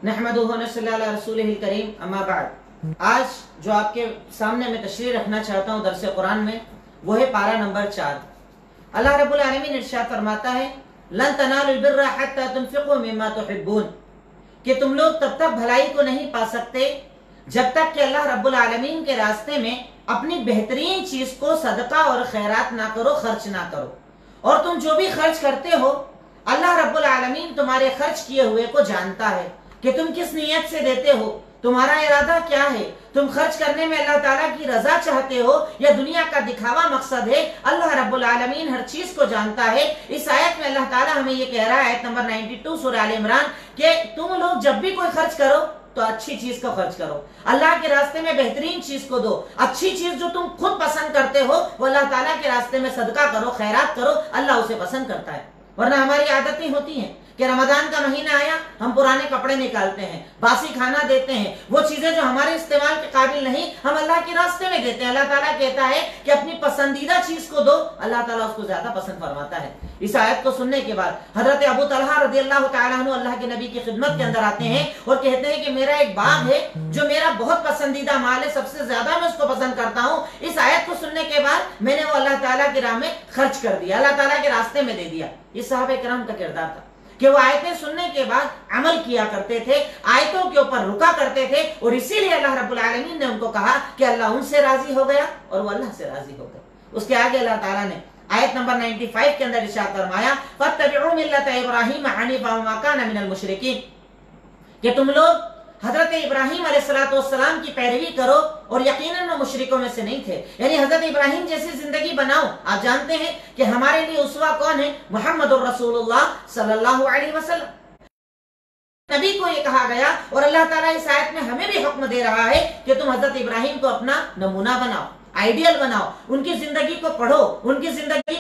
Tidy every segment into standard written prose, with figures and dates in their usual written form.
नहमदुहु व नसल्ली अला रसूलिहिल करीम अम्मा बाद। आज जो आपके सामने मैं तशरीह रखना चाहता हूँ दरस कुरान में, वो है पारा नंबर 4। अल्लाह रब्बुल आलमीन इरशाद फरमाता है, लन तनालुल बिर्रा हत्ता तुनफिकू मिम्मा तुहिब्बून, कि तुम लोग तब तक भलाई को नहीं पा सकते जब तक कि अल्लाह रब्बुल आलमीन के रास्ते में अपनी बेहतरीन चीज को सदका और खैरात ना करो, खर्च ना करो। और तुम जो भी खर्च करते हो, अल्लाह रब्बुल आलमीन तुम्हारे खर्च किए हुए को जानता है कि तुम किस नीयत से देते हो, तुम्हारा इरादा क्या है, तुम खर्च करने में अल्लाह ताला की रजा चाहते हो या दुनिया का दिखावा मकसद है। अल्लाह रब्बुल आलमीन हर चीज को जानता है। इस आयत में अल्लाह ताला हमें ये कह रहा है, आयत नंबर 92 सूरह आल इमरान, कि तुम लोग जब भी कोई खर्च करो तो अच्छी चीज को खर्च करो, अल्लाह के रास्ते में बेहतरीन चीज को दो। अच्छी चीज जो तुम खुद पसंद करते हो वो अल्लाह ताला के रास्ते में सदका करो, खैरात करो, अल्लाह उसे पसंद करता है। वरना हमारी आदतें होती हैं कि रमजान का महीना आया, हम पुराने कपड़े निकालते हैं, बासी खाना देते हैं, वो चीजें जो हमारे इस्तेमाल के काबिल नहीं, हम अल्लाह के रास्ते में देते हैं। अल्लाह ताला कहता है कि अपनी पसंदीदा चीज को दो, अल्लाह ताला उसको ज्यादा पसंद फरमाता है। इस आयत को सुनने के बाद हजरत अबू तलहा रज़ियल्लाहु ताला अन्हु अल्लाह के नबी की खिदमत के अंदर आते हैं और कहते हैं कि मेरा एक बाग है जो मेरा बहुत पसंदीदा माल है, सबसे ज्यादा मैं उसको पसंद करता हूँ। इस आयत को सुनने के बाद मैंने वो अल्लाह ताला की राह में खर्च कर दिया, अल्लाह ताला के रास्ते में दे दिया। ये सहाबा किराम का किरदार था कि वो आयतें सुनने के बाद अमल किया करते थे, आयतों के ऊपर रुका करते थे, और इसीलिए अल्लाह रब्बुल आलमीन ने उनको कहा कि अल्लाह उनसे राजी हो गया और वो अल्लाह से राजी हो गए। उसके आगे अल्लाह ताला ने आयत नंबर 95 के अंदर इरशाद फरमाया, फत्तबिउ मिल्लत इब्राहीम हनीफा व मा काना मिनल मुशरिकीन, कि तुम लोग हजरत इब्राहिम अलैहिस्सलाम की पैरवी करो और यकीनन वो मुशरिकों में से नहीं थे। यानी हजरत इब्राहिम जैसी जिंदगी बनाओ। आप जानते हैं कि हमारे लिए उसवा कौन है? मुहम्मदुर रसूलुल्लाह सल्लल्लाहु अलैहि वसल्लम। नबी को ये कहा गया और अल्लाह ताला इस आयत में हमें भी हुक्म दे रहा है कि तुम हजरत इब्राहिम को अपना नमूना बनाओ, आइडियल बनाओ, उनकी जिंदगी को पढ़ो। उनकी जिंदगी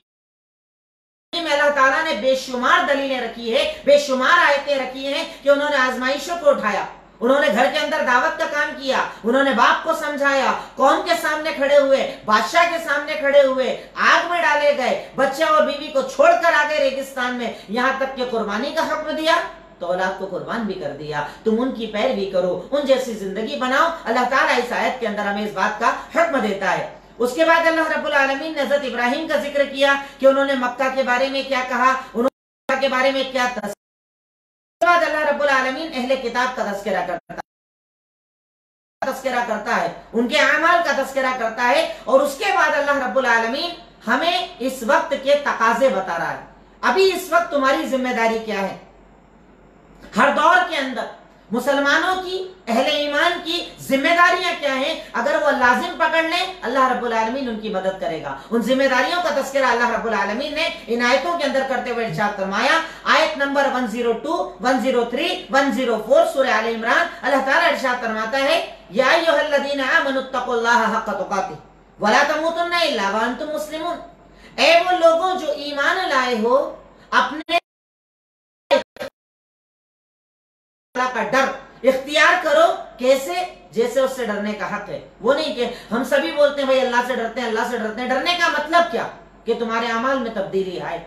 में अल्लाह ताला ने बेशुमार दलीलें रखी है, बेशुमार आयतें रखी हैं कि उन्होंने आजमाइशों को उठाया, उन्होंने घर के अंदर दावत का काम किया, उन्होंने बाप को समझाया, कौम के सामने खड़े हुए, बादशाह के सामने खड़े हुए, आग में डाले गए, बच्चे और बीवी को छोड़कर आ गए रेगिस्तान में, यहाँ तक कि कुर्बानी का हुक्म दिया तो औलाद को कुर्बान भी कर दिया। तुम उनकी पैरवी करो, उन जैसी जिंदगी बनाओ। अल्लाह ताला इस आयत के अंदर हमें इस बात का हुक्म देता है। उसके बाद अल्लाह रब्बुल आलमीन ने हज़रत इब्राहिम का जिक्र किया कि उन्होंने मक्का के बारे में क्या कहा, उन्होंने मक्का के बारे में क्या। बाद अल्लाह रब्बुल आलमीन अहले किताब का तज़किरा करता है, उनके अमाल का तज़किरा करता है, और उसके बाद अल्लाह रब्बुल आलमीन हमें इस वक्त के तकाजे बता रहा है। अभी इस वक्त तुम्हारी जिम्मेदारी क्या है? हर दौर के अंदर मुसलमानों की, अहले ईमान की जिम्मेदारियां क्या हैं? अगर वो लाजिम पकड़ लें, अल्लाह रब्बुल आलमीन उनकी मदद करेगा। उन जिम्मेदारियों का तज़किरा अल्लाह रब्बुल आलमीन ने इन आयतों के अंदर करते हुए इरशाद फरमाया। आयत नंबर 102, 103, 104 सूरह आल इमरान, अल्लाह ताला इरशाद फरमाता है, या अय्युहल्लज़ीना आमनुत्तक़ुल्लाह हक़्क़ तुक़ातिह व ला तमूतुन्ना इल्ला व अंतुम मुस्लिमून। ऐ वो लोगों जो ईमान लाए हो, अपने का डर इख्तियार करो। कैसे? जैसे उससे डरने का हक है। वो नहीं कि हम सभी बोलते हैं भाई अल्लाह से डरते हैं, अल्लाह से डरते हैं। डरने का मतलब क्या? कि तुम्हारे अमाल में तब्दीली आए,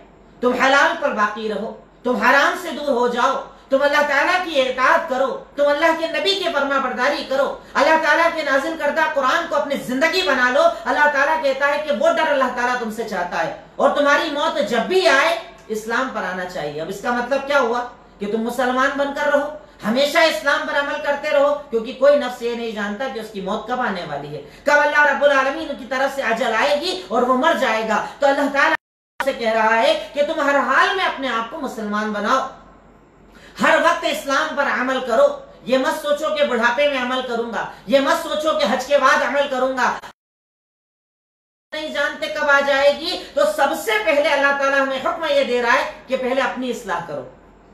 तुम हलाल पर बाकी रहो, तुम हराम से दूर हो जाओ, तुम अल्लाह ताला की इताअत करो, तुम अल्लाह के नबी की फरमाबरदारी करो, अल्लाह ताला के नाजिल करदा कुरान को अपनी जिंदगी बना लो। अल्लाह ताला कहता है कि वो डर अल्लाह ताला तुमसे चाहता है, और तुम्हारी मौत जब भी आए इस्लाम पर आना चाहिए। अब इसका मतलब क्या हुआ? कि तुम मुसलमान बनकर रहो, हमेशा इस्लाम पर अमल करते रहो, क्योंकि कोई नफ्स ये नहीं जानता कि उसकी मौत कब आने वाली है, कब अल्लाह रब्बुल आलमीन की तरफ से अजल आएगी और वो मर जाएगा। तो अल्लाह ताला से कह रहा है कि तुम हर हाल में अपने आप को मुसलमान बनाओ, हर वक्त इस्लाम पर अमल करो। ये मत सोचो कि बुढ़ापे में अमल करूंगा, ये मत सोचो कि हज के बाद अमल करूंगा, नहीं जानते कब आ जाएगी। तो सबसे पहले अल्लाह ताला हमें हुक्म ये दे रहा है कि पहले अपनी इस्लाह करो,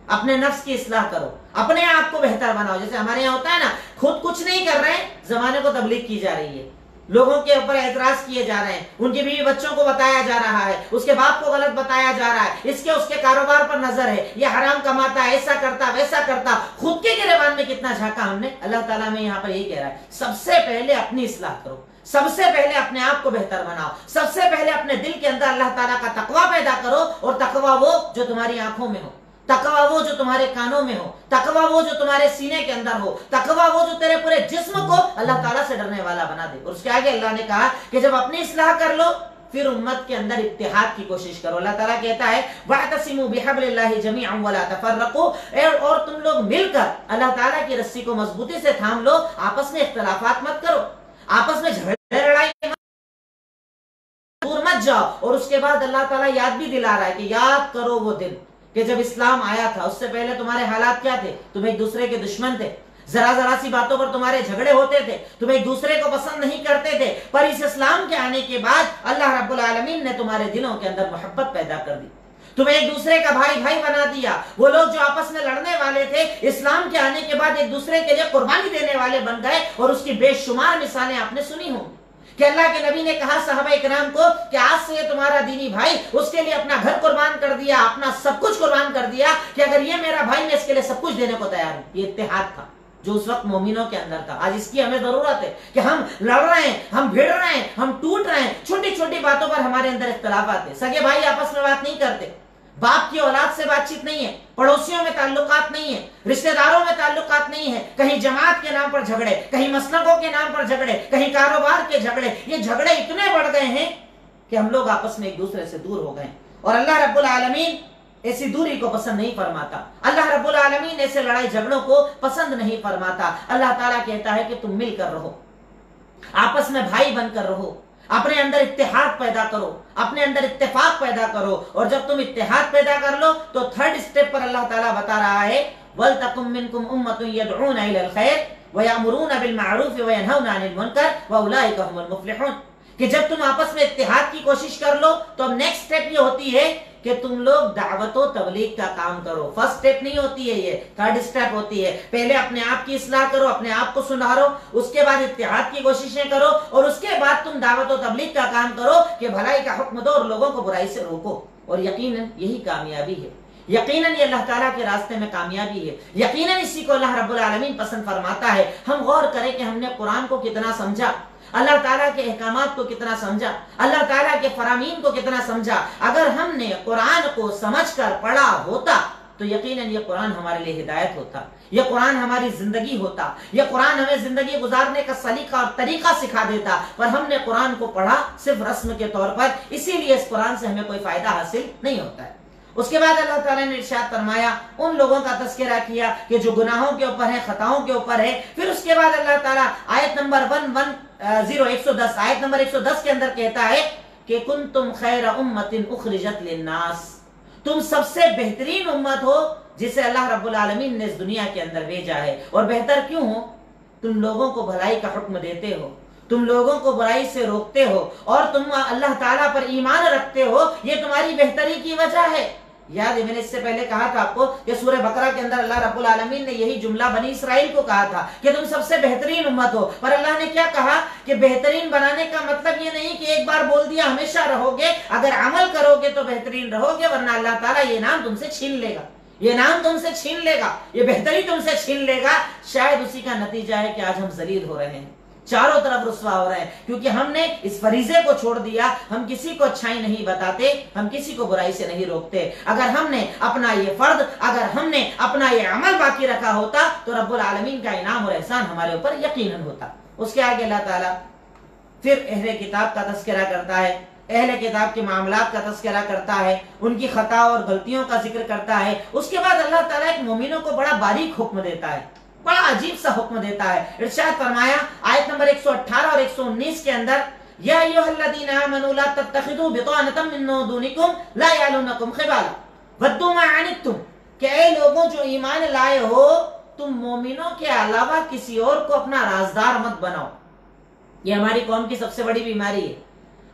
अपने नफ्स की इस्लाह करो, अपने आप को बेहतर बनाओ। जैसे हमारे यहाँ होता है ना, खुद कुछ नहीं कर रहे हैं, जमाने को तबलीग की जा रही है, लोगों के ऊपर एतराज किए जा रहे हैं, उनकी बीवी बच्चों को बताया जा रहा है, उसके बाप को गलत बताया जा रहा है, इसके उसके कारोबार पर नजर है, ये हराम कमाता है, ऐसा करता वैसा करता। खुद के गिरेबान में कितना झांका हमने। अल्लाह ताला में यहाँ पर यही कह रहा है, सबसे पहले अपनी इस्लाह करो, सबसे पहले अपने आप को बेहतर बनाओ, सबसे पहले अपने दिल के अंदर अल्लाह ताला का तकवा पैदा करो, और तकवा वो जो तुम्हारी आंखों में हो, तकवा वो जो तुम्हारे कानों में हो, तकवा वो जो तुम्हारे सीने के अंदर हो, तकवा वो जो तेरे पूरे जिस्म को अल्लाह ताला से डरने वाला बना दे। और उसके आगे अल्लाह ने कहा कि जब अपनी इस्लाह कर लो फिर उम्मत के अंदर इत्तेहाद की कोशिश करो। अल्लाह ताला कहता है वअतसिमू बिहब्लिल्लाहि जमीअन वला तफर्रकू, और तुम लोग मिलकर अल्लाह ताला की रस्सी को मजबूती से थाम लो, आपस में इख्तिलाफात मत करो, आपस में झगड़े लड़ाई दूर मत जाओ। और उसके बाद अल्लाह ताला याद भी दिला रहा है कि याद करो वो दिन कि जब इस्लाम आया था, उससे पहले तुम्हारे हालात क्या थे? तुम एक दूसरे के दुश्मन थे, जरा जरा सी बातों पर तुम्हारे झगड़े होते थे, तुम एक दूसरे को पसंद नहीं करते थे। पर इस इस्लाम के आने के बाद अल्लाह रब्बुल आलमीन ने तुम्हारे दिलों के अंदर मोहब्बत पैदा कर दी, तुम्हें एक दूसरे का भाई भाई बना दिया। वो लोग जो आपस में लड़ने वाले थे, इस्लाम के आने के बाद एक दूसरे के लिए कुर्बानी देने वाले बन गए। और उसकी बेशुमार मिसालें आपने सुनी होंगी कि अल्लाह के नबी ने कहा सहाबा इकराम को कि आज से तुम्हारा दीनी भाई, उसके लिए अपना घर कुर्बान कर दिया, अपना सब कुछ कुर्बान कर दिया कि अगर ये मेरा भाई, मैं इसके लिए सब कुछ देने को तैयार हूं। ये इत्तेहाद था जो उस वक्त मोमिनों के अंदर था। आज इसकी हमें जरूरत है कि हम लड़ रहे हैं, हम भिड़ रहे हैं, हम टूट रहे हैं, छोटी छोटी बातों पर हमारे अंदर इख्तिलाफात है। सगे भाई आपस में बात नहीं करते, बाप की औलाद से बातचीत नहीं है, पड़ोसियों में ताल्लुकात नहीं है, रिश्तेदारों में ताल्लुकात नहीं है, कहीं जमात के नाम पर झगड़े, कहीं मसलकों के नाम पर झगड़े, कहीं कारोबार के झगड़े। ये झगड़े इतने बढ़ गए हैं कि हम लोग आपस में एक दूसरे से दूर हो गए। और अल्लाह रब्बुल आलमीन ऐसी दूरी को पसंद नहीं फरमाता, अल्लाह रब्बुल आलमीन ऐसे लड़ाई झगड़ों को पसंद नहीं फरमाता। अल्लाह ताला कहता है कि तुम मिलकर रहो, आपस में भाई बनकर रहो, अपने अंदर इत्तेहाद पैदा करो, अपने अंदर इत्तेफाक पैदा करो। और जब तुम इत्तेहाद पैदा कर लो तो थर्ड स्टेप पर अल्लाह ताला बता रहा है वलतकुम मिनकुम उम्मतुन यदऊना इलल खैर व यामुरूना बिल मारूफ व यनहौना अनिल मुनकर व उलाइका हुमुल मुफ्लिहून, कि जब तुम आपस में इत्तेहाद की कोशिश कर लो तो अब नेक्स्ट स्टेप ये होती है कि तुम लोग दावत व तबलीग का काम करो। फर्स्ट स्टेप नहीं होती है, ये थर्ड स्टेप होती है। पहले अपने आप की इस्लाह करो, अपने आप को सुधारो, उसके बाद इत्तेहाद की कोशिशें करो, और उसके बाद तुम दावत व तबलीग का काम करो कि भलाई का हुक्म दो और लोगों को बुराई से रोको। और यकीनन यही कामयाबी है, यकीनन ये अल्लाह ताला के रास्ते में कामयाबी है, यकीनन इसी को अल्लाह रब्बुल आलमीन पसंद फरमाता है। हम गौर करें कि हमने कुरान को कितना समझा, अल्लाह ताला के अहकामात को कितना समझा, अल्लाह ताला के फरामीन को कितना समझा। अगर हमने कुरान को समझकर पढ़ा होता तो यकीनन ये कुरान हमारे लिए हिदायत होता, ये कुरान हमारी जिंदगी होता, ये कुरान हमें जिंदगी गुजारने का सलीका और तरीका सिखा देता। पर हमने कुरान को पढ़ा सिर्फ रस्म के तौर पर, इसीलिए इस कुरान से हमें कोई फायदा हासिल नहीं होता है। उसके बाद अल्लाह ताला ने इरशाद फरमाया, उन लोगों का तज़किरा किया कि जो गुनाहों के ऊपर है, खताओं के ऊपर है। फिर उसके बाद अल्लाह ताला आयत नंबर 110 आयत नंबर 110 के अंदर कहता है कि कुंतुम खैरा उम्मतिन उखरिजत लिन्नास, तुम सबसे बेहतरीन उम्मत हो जिसे अल्लाह रब्बुल आलमीन ने इस दुनिया के अंदर भेजा है। और बेहतर क्यों हो? तुम लोगों को भलाई का हुक्म देते हो, तुम लोगों को बुराई से रोकते हो, और तुम अल्लाह ताला पर ईमान रखते हो। ये तुम्हारी बेहतरी की वजह है। याद है मैंने इससे पहले कहा था आपको कि सूरह बकरा के अंदर अल्लाह रब्बुल आलमीन ने यही जुमला बनी इसराइल को कहा था कि तुम सबसे बेहतरीन उम्मत हो। पर अल्लाह ने क्या कहा कि बेहतरीन बनाने का मतलब ये नहीं कि एक बार बोल दिया हमेशा रहोगे, अगर अमल करोगे तो बेहतरीन रहोगे, वरना अल्लाह ताला ये नाम तुमसे छीन लेगा, ये नाम तुमसे छीन लेगा, ये बेहतरी तुमसे छीन लेगा। शायद उसी का नतीजा है कि आज हम जलील हो रहे हैं, चारों तरफ रुस्वा हो रहे हैं, क्योंकि हमने इस फरीजे को छोड़ दिया। हम किसी को अच्छाई नहीं बताते, हम किसी को बुराई से नहीं रोकते। अगर हमने अपना ये फर्द, अगर हमने अपना ये अमल बाकी रखा होता तो रब्बुल आलमीन का इनाम और एहसान हमारे ऊपर यकीनन होता। उसके आगे अल्लाह ताला फिर अहले किताब का तज़किरा करता है, अहले किताब के मामलात का तज़किरा करता है, उनकी खता और गलतियों का जिक्र करता है। उसके बाद अल्लाह ताला एक मोमिनों को बड़ा बारीक हुक्म देता है, बड़ा अजीब सा हुक्म देता है। इरशाद फरमाया आयत नंबर 118 और 119 के अंदर, या अय्युहल्लज़ीना आमनू ला तत्तखिज़ू बितानतम मिन दुनिकुम ला यालूनकुम खिबाला वद्दू मा अनित्तुम, कि ऐ लोगों जो ईमान लाए हो, तुम मोमिनों के अलावा किसी और को अपना राजदार मत बनाओ। ये हमारी कौम की सबसे बड़ी बीमारी है।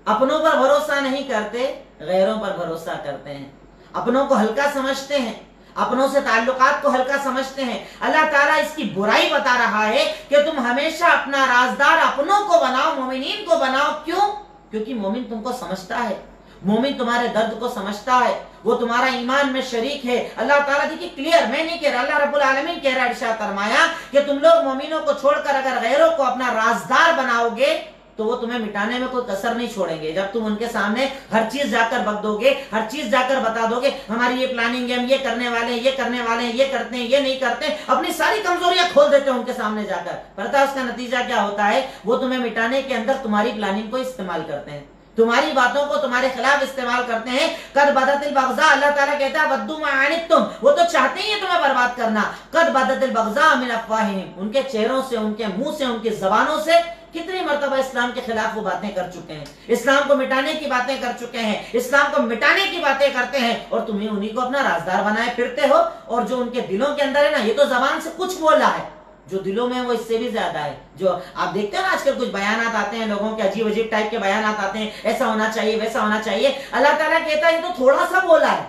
अपनों पर भरोसा नहीं करते, गैरों पर भरोसा करते हैं, अपनों को हल्का समझते हैं, अपनों से ताल्लुकात को हल्का समझते हैं। अल्लाह ताला इसकी बुराई बता रहा है कि तुम हमेशा अपना राजदार अपनों को बनाओ, मोमिनीन को बनाओ। क्यों? क्योंकि मोमिन तुमको समझता है, मोमिन तुम्हारे दर्द को समझता है, वो तुम्हारा ईमान में शरीक है। अल्लाह ताला देखिए क्लियर, मैं नहीं कह रहा, अल्लाह रब्बुल आलमीन कह रहा है, इरशाद फरमाया कि तुम लोग मोमिनों को छोड़कर अगर गैरों को अपना राजदार बनाओगे تو وہ تمہیں مٹانے میں کوئی کسر نہیں چھوڑیں گے. جب تم ان کے سامنے ہر چیز جا کر بک دو گے, ہر چیز جا کر بتا دو گے ہماری یہ پلاننگ ہے, ہم یہ کرنے والے ہیں, یہ کرنے والے ہیں, یہ کرتے ہیں, یہ نہیں کرتے, اپنی ساری کمزوریاں کھول دیتے ہیں ان کے سامنے جا کر, پتہ ہے اس کا نتیجہ کیا ہوتا ہے؟ وہ تمہیں مٹانے کے اندر تمہاری پلاننگ کو استعمال کرتے ہیں, تمہاری باتوں کو تمہارے خلاف استعمال کرتے ہیں. قد بدت البغضاء, اللہ تعالیٰ کہتا ہے ودوا ما عنتم, وہ تو چاہتے ہی ہیں تمہیں برباد کرنا. قد بدت البغضاء من افواہہم, ان کے چہروں سے, ان کے منہ سے, ان کی زبانوں سے کتنی مرتبہ اسلام کے خلاف وہ باتیں کر چکے ہیں, اسلام کو مٹانے کی باتیں کر چکے ہیں, اسلام کو مٹانے کی باتیں کرتے ہیں, اور تمہیں انہی کو اپنا رازدار بنائے پھرتے ہو. اور جو ان کے دلوں کے اندر ہے نا, یہ تو زبان سے کچھ بولا ہے, جو دلوں میں وہ اس سے بھی زیادہ ہے. جو آپ دیکھتے ہیں نا آج کل کچھ بیانات آتے ہیں لوگوں کے, عجیب عجیب ٹائپ کے بیانات آتے ہیں, ایسا ہونا چاہیے, ویسا ہونا چاہیے. اللہ تعالیٰ کہتا ہے یہ تو تھوڑا سا بولا ہے,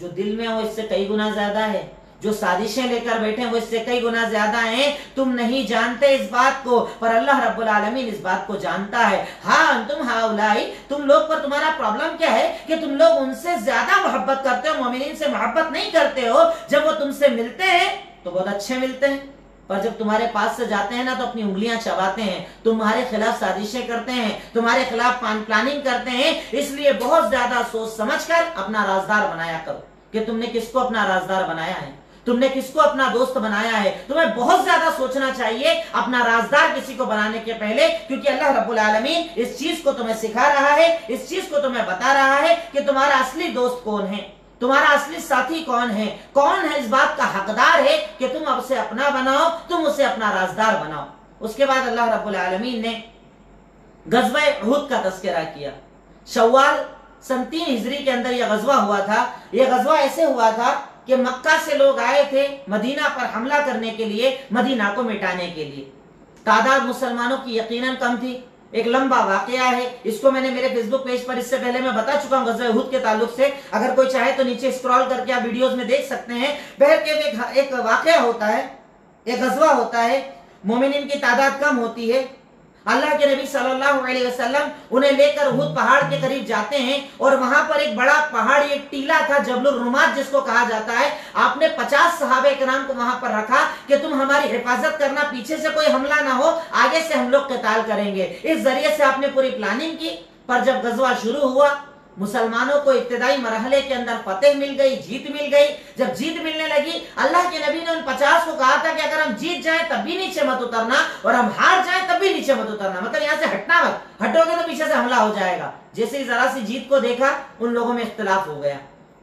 جو دل میں وہ اس سے کئی گنا زیادہ ہے, جو سازشیں لے کر بیٹھے ہیں وہ اس سے کئی گنا زیادہ ہیں. تم نہیں جانتے اس بات کو, پر اللہ رب العالمین اس بات کو جانتا ہے. ہاں انتم ہاؤلائی, تم لوگ پر تمہارا پرابلم کیا ہے کہ تم لوگ ان سے زیادہ محبت کرتے ہو, مومنین سے محبت نہیں کرتے ہو. جب وہ تم سے ملتے ہیں تو بہت اچھے ملتے ہیں, پر جب تمہارے پاس سے جاتے ہیں نا تو اپنی انگلیاں چباتے ہیں, تمہارے خلاف سازشیں کرتے ہیں, تمہارے خلاف پلاننگ کرتے ہیں. اس لیے بہت زیادہ سوچ سمجھ کر اپنا رازدار بنایا کرو کہ تم نے کس کو اپنا رازدار بنایا ہے, تم نے کس کو اپنا دوست بنایا ہے. تمہیں بہت زیادہ سوچنا چاہیے اپنا رازدار کسی کو بنانے کے پہلے, کیونکہ اللہ رب العالمین اس چیز کو تمہیں سکھا رہا ہے, اس چیز کو تمہیں بتا رہا ہے کہ تمہارا اصلی دوست کون ہے, تمہارا اصلی ساتھی کون ہے, کون ہے اس بات کا حقدار ہے کہ تم اب اسے اپنا بناؤ, تم اسے اپنا رازدار بناؤ. اس کے بعد اللہ رب العالمین نے غزوہ احد کا تذکرہ کیا. شوال سن 3 ہجری کے اندر یہ غزوہ ہوا تھا. یہ غزوہ ایسے ہوا تھا کہ مکہ سے لوگ آئے تھے مدینہ پر حملہ کرنے کے لیے, مدینہ کو مٹانے کے لیے. تعداد مسلمانوں کی یقیناً کم تھی. ایک لمبا واقعہ ہے, اس کو میں نے میرے فیس بک پیج پر اس سے پہلے میں بتا چکا ہوں غزوہ احد کے تعلق سے, اگر کوئی چاہے تو نیچے اسکرال کر کے آپ ویڈیوز میں دیکھ سکتے ہیں. بہرکیف ایک واقعہ ہوتا ہے, ایک غزوہ ہوتا ہے, مومنین کی تعداد کم ہوتی ہے. اللہ کے نبی صلی اللہ علیہ وسلم انہیں لے کر احد پہاڑ کے قریب جاتے ہیں, اور وہاں پر ایک بڑا پہاڑ, ایک ٹیلا تھا جبل الرمات جس کو کہا جاتا ہے. آپ نے 50 صحابہ کرام کو وہاں پر رکھا کہ تم ہماری حفاظت کرنا, پیچھے سے کوئی حملہ نہ ہو, آگے سے ہم لوگ قتال کریں گے. اس ذریعے سے آپ نے پوری پلاننگ کی. پر جب غزوہ شروع ہوا, مسلمانوں کو ابتدائی مرحلے کے اندر فتح مل گئی, جیت مل گئی. جب جیت ملنے لگی, اللہ کے نبی نے ان 50 کو کہا تھا کہ اگر ہم جیت جائیں تب بھی نیچے مت اترنا, اور ہم ہار جائیں تب بھی نیچے مت اترنا, مطلب یہاں سے ہٹنا مت, ہٹو گے تو پیچھے سے حملہ ہو جائے گا. جیسے ہی ذرا سی جیت کو دیکھا, ان لوگوں میں اختلاف ہو گیا.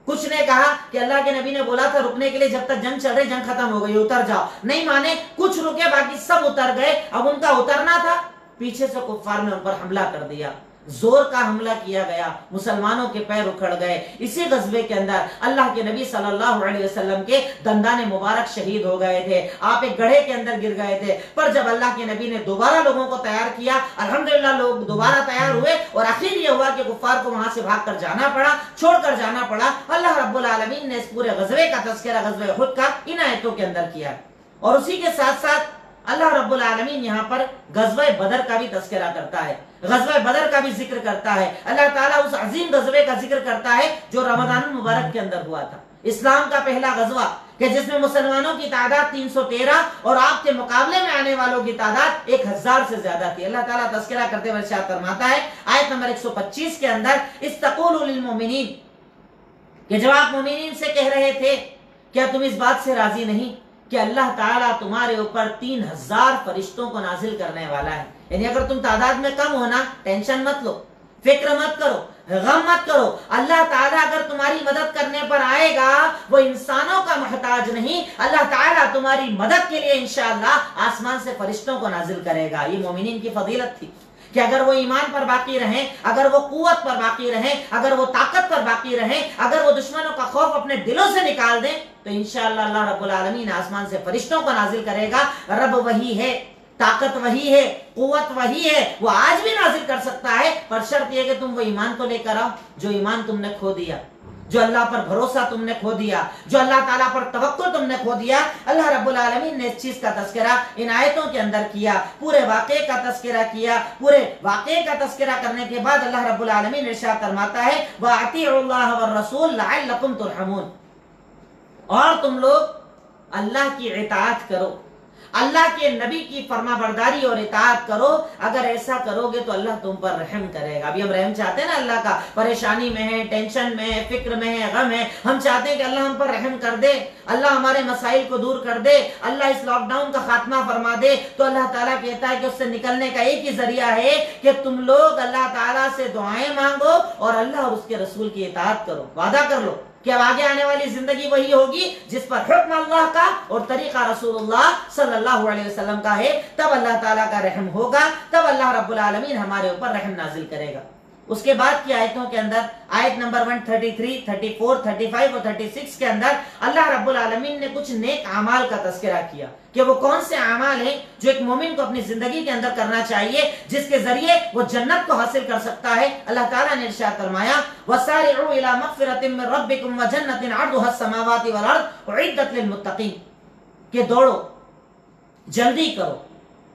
کچھ نے کہا کہ اللہ کے نبی نے بولا تھا رکنے کے لیے, جب تک جنگ چل رہی, جنگ ختم ہو گئی, اتر جاؤ. نہیں مانے, کچھ رکے, باقی سب اتر گئے. اب ان کا اترنا تھا, پیچھے سے کفار نے ان پر حملہ کر دیا, زور کا حملہ کیا گیا, مسلمانوں کے پیر اکھڑ گئے. اسی غزوے کے اندر اللہ کے نبی صلی اللہ علیہ وسلم کے دندان مبارک شہید ہو گئے تھے, آپ ایک گڑھے کے اندر گر گئے تھے. پر جب اللہ کے نبی نے دوبارہ لوگوں کو تیار کیا, الحمدللہ لوگ دوبارہ تیار ہوئے, اور آخر یہ ہوا کہ کفار کو وہاں سے بھاگ کر جانا پڑا, چھوڑ کر جانا پڑا. اللہ رب العالمین نے اس پورے غزوے کا تذکرہ غزوہ احد کا ان آیتوں کے اندر کیا. اور اسی کے ساتھ ساتھ اللہ رب العالمین یہاں پر غزوہ بدر کا بھی تذکرہ کرتا ہے, غزوہ بدر کا بھی ذکر کرتا ہے. اللہ تعالیٰ اس عظیم غزوے کا ذکر کرتا ہے جو رمضان المبارک کے اندر ہوا تھا, اسلام کا پہلا غزوہ, کہ جس میں مسلمانوں کی تعداد 313 اور آپ کے مقابلے میں آنے والوں کی تعداد 1000 سے زیادہ تھی. اللہ تعالیٰ تذکرہ کرتے ہوئے ارشاد فرماتا ہے آیت نمبر 125 کے اندر, استقولوا للمؤمنین, کہ جب آپ مومنین سے کہہ رہے تھے کیا تم اس بات سے راضی نہیں کہ اللہ تعالیٰ تمہارے اوپر 3000 فرشتوں کو نازل کرنے والا ہے. یعنی اگر تم تعداد میں کم ہونا, ٹینشن مت لو, فکر مت کرو, غم مت کرو. اللہ تعالیٰ اگر تمہاری مدد کرنے پر آئے گا, وہ انسانوں کا محتاج نہیں, اللہ تعالیٰ تمہاری مدد کے لیے انشاءاللہ آسمان سے فرشتوں کو نازل کرے گا. یہ مومنین کی فضیلت تھی کہ اگر وہ ایمان پر باقی رہیں, اگر وہ قوت پر باقی رہیں, اگر وہ طاقت پر باقی رہیں, اگر وہ دشمنوں کا خوف اپنے دلوں سے نکال دیں, تو انشاءاللہ اللہ رب العالمین آسمان سے فرشتوں کو نازل کرے گا. رب وہی ہے, طاقت وہی ہے, قوت وہی ہے, وہ آج بھی نازل کر سکتا ہے, پر شرط یہ کہ تم وہ ایمان تو لے کر آؤ جو ایمان تم نے کھو دیا, جو اللہ پر بھروسہ تم نے کھو دیا, جو اللہ تعالیٰ پر توکل تم نے کھو دیا. اللہ رب العالمین نے اس چیز کا تذکرہ ان آیتوں کے اندر کیا, پورے واقعے کا تذکرہ کیا. پورے واقعے کا تذکرہ کرنے کے بعد اللہ رب العالمین ارشاد فرماتا ہے وَأَطِيعُوا اللَّهَ وَالرَّسُولَ لَعَلَّكُمْ تُرْحَمُونَ, اور تم لوگ اللہ کی اطاعت کرو, اللہ کے نبی کی فرما برداری اور اطاعت کرو. اگر ایسا کرو گے تو اللہ تم پر رحم کرے گا. ابھی ہم رحم چاہتے ہیں نا اللہ کا, پریشانی میں ہے, ٹینشن میں ہے, فکر میں ہے, غم ہے, ہم چاہتے ہیں کہ اللہ ہم پر رحم کر دے, اللہ ہمارے مسائل کو دور کر دے, اللہ اس لاک ڈاؤن کا خاتمہ فرما دے. تو اللہ تعالیٰ کہتا ہے کہ اس سے نکلنے کا ایک ہی ذریعہ ہے کہ تم لوگ اللہ تعالیٰ سے دعائیں مانگو اور اللہ اور اس کے رسول کی اطاعت کرو. وعدہ کر لو کہ اب آگے آنے والی زندگی وہی ہوگی جس پر حکم اللہ کا اور طریقہ رسول اللہ صلی اللہ علیہ وسلم کا ہے. تب اللہ تعالیٰ کا رحم ہوگا, تب اللہ رب العالمین ہمارے اوپر رحم نازل کرے گا. اس کے بعد کی آیتوں کے اندر آیت نمبر 133, 34, 35 اور 36 کے اندر اللہ رب العالمین نے کچھ نیک اعمال کا تذکرہ کیا کہ وہ کون سے اعمال ہیں جو ایک مومن کو اپنی زندگی کے اندر کرنا چاہیے جس کے ذریعے وہ جنت کو حاصل کر سکتا ہے. اللہ تعالیٰ نے ارشاد فرمایا وَسَارِعُوا إِلَى مَغْفِرَةٍ مِّن رَبِّكُمْ وَجَنَّةٍ عَرْضُهَا السَّمَاوَاتِ وَالْأَرْضُ أُعِدَّتْ لِلْمُتَّقِينَ کہ دوڑو, جلدی کرو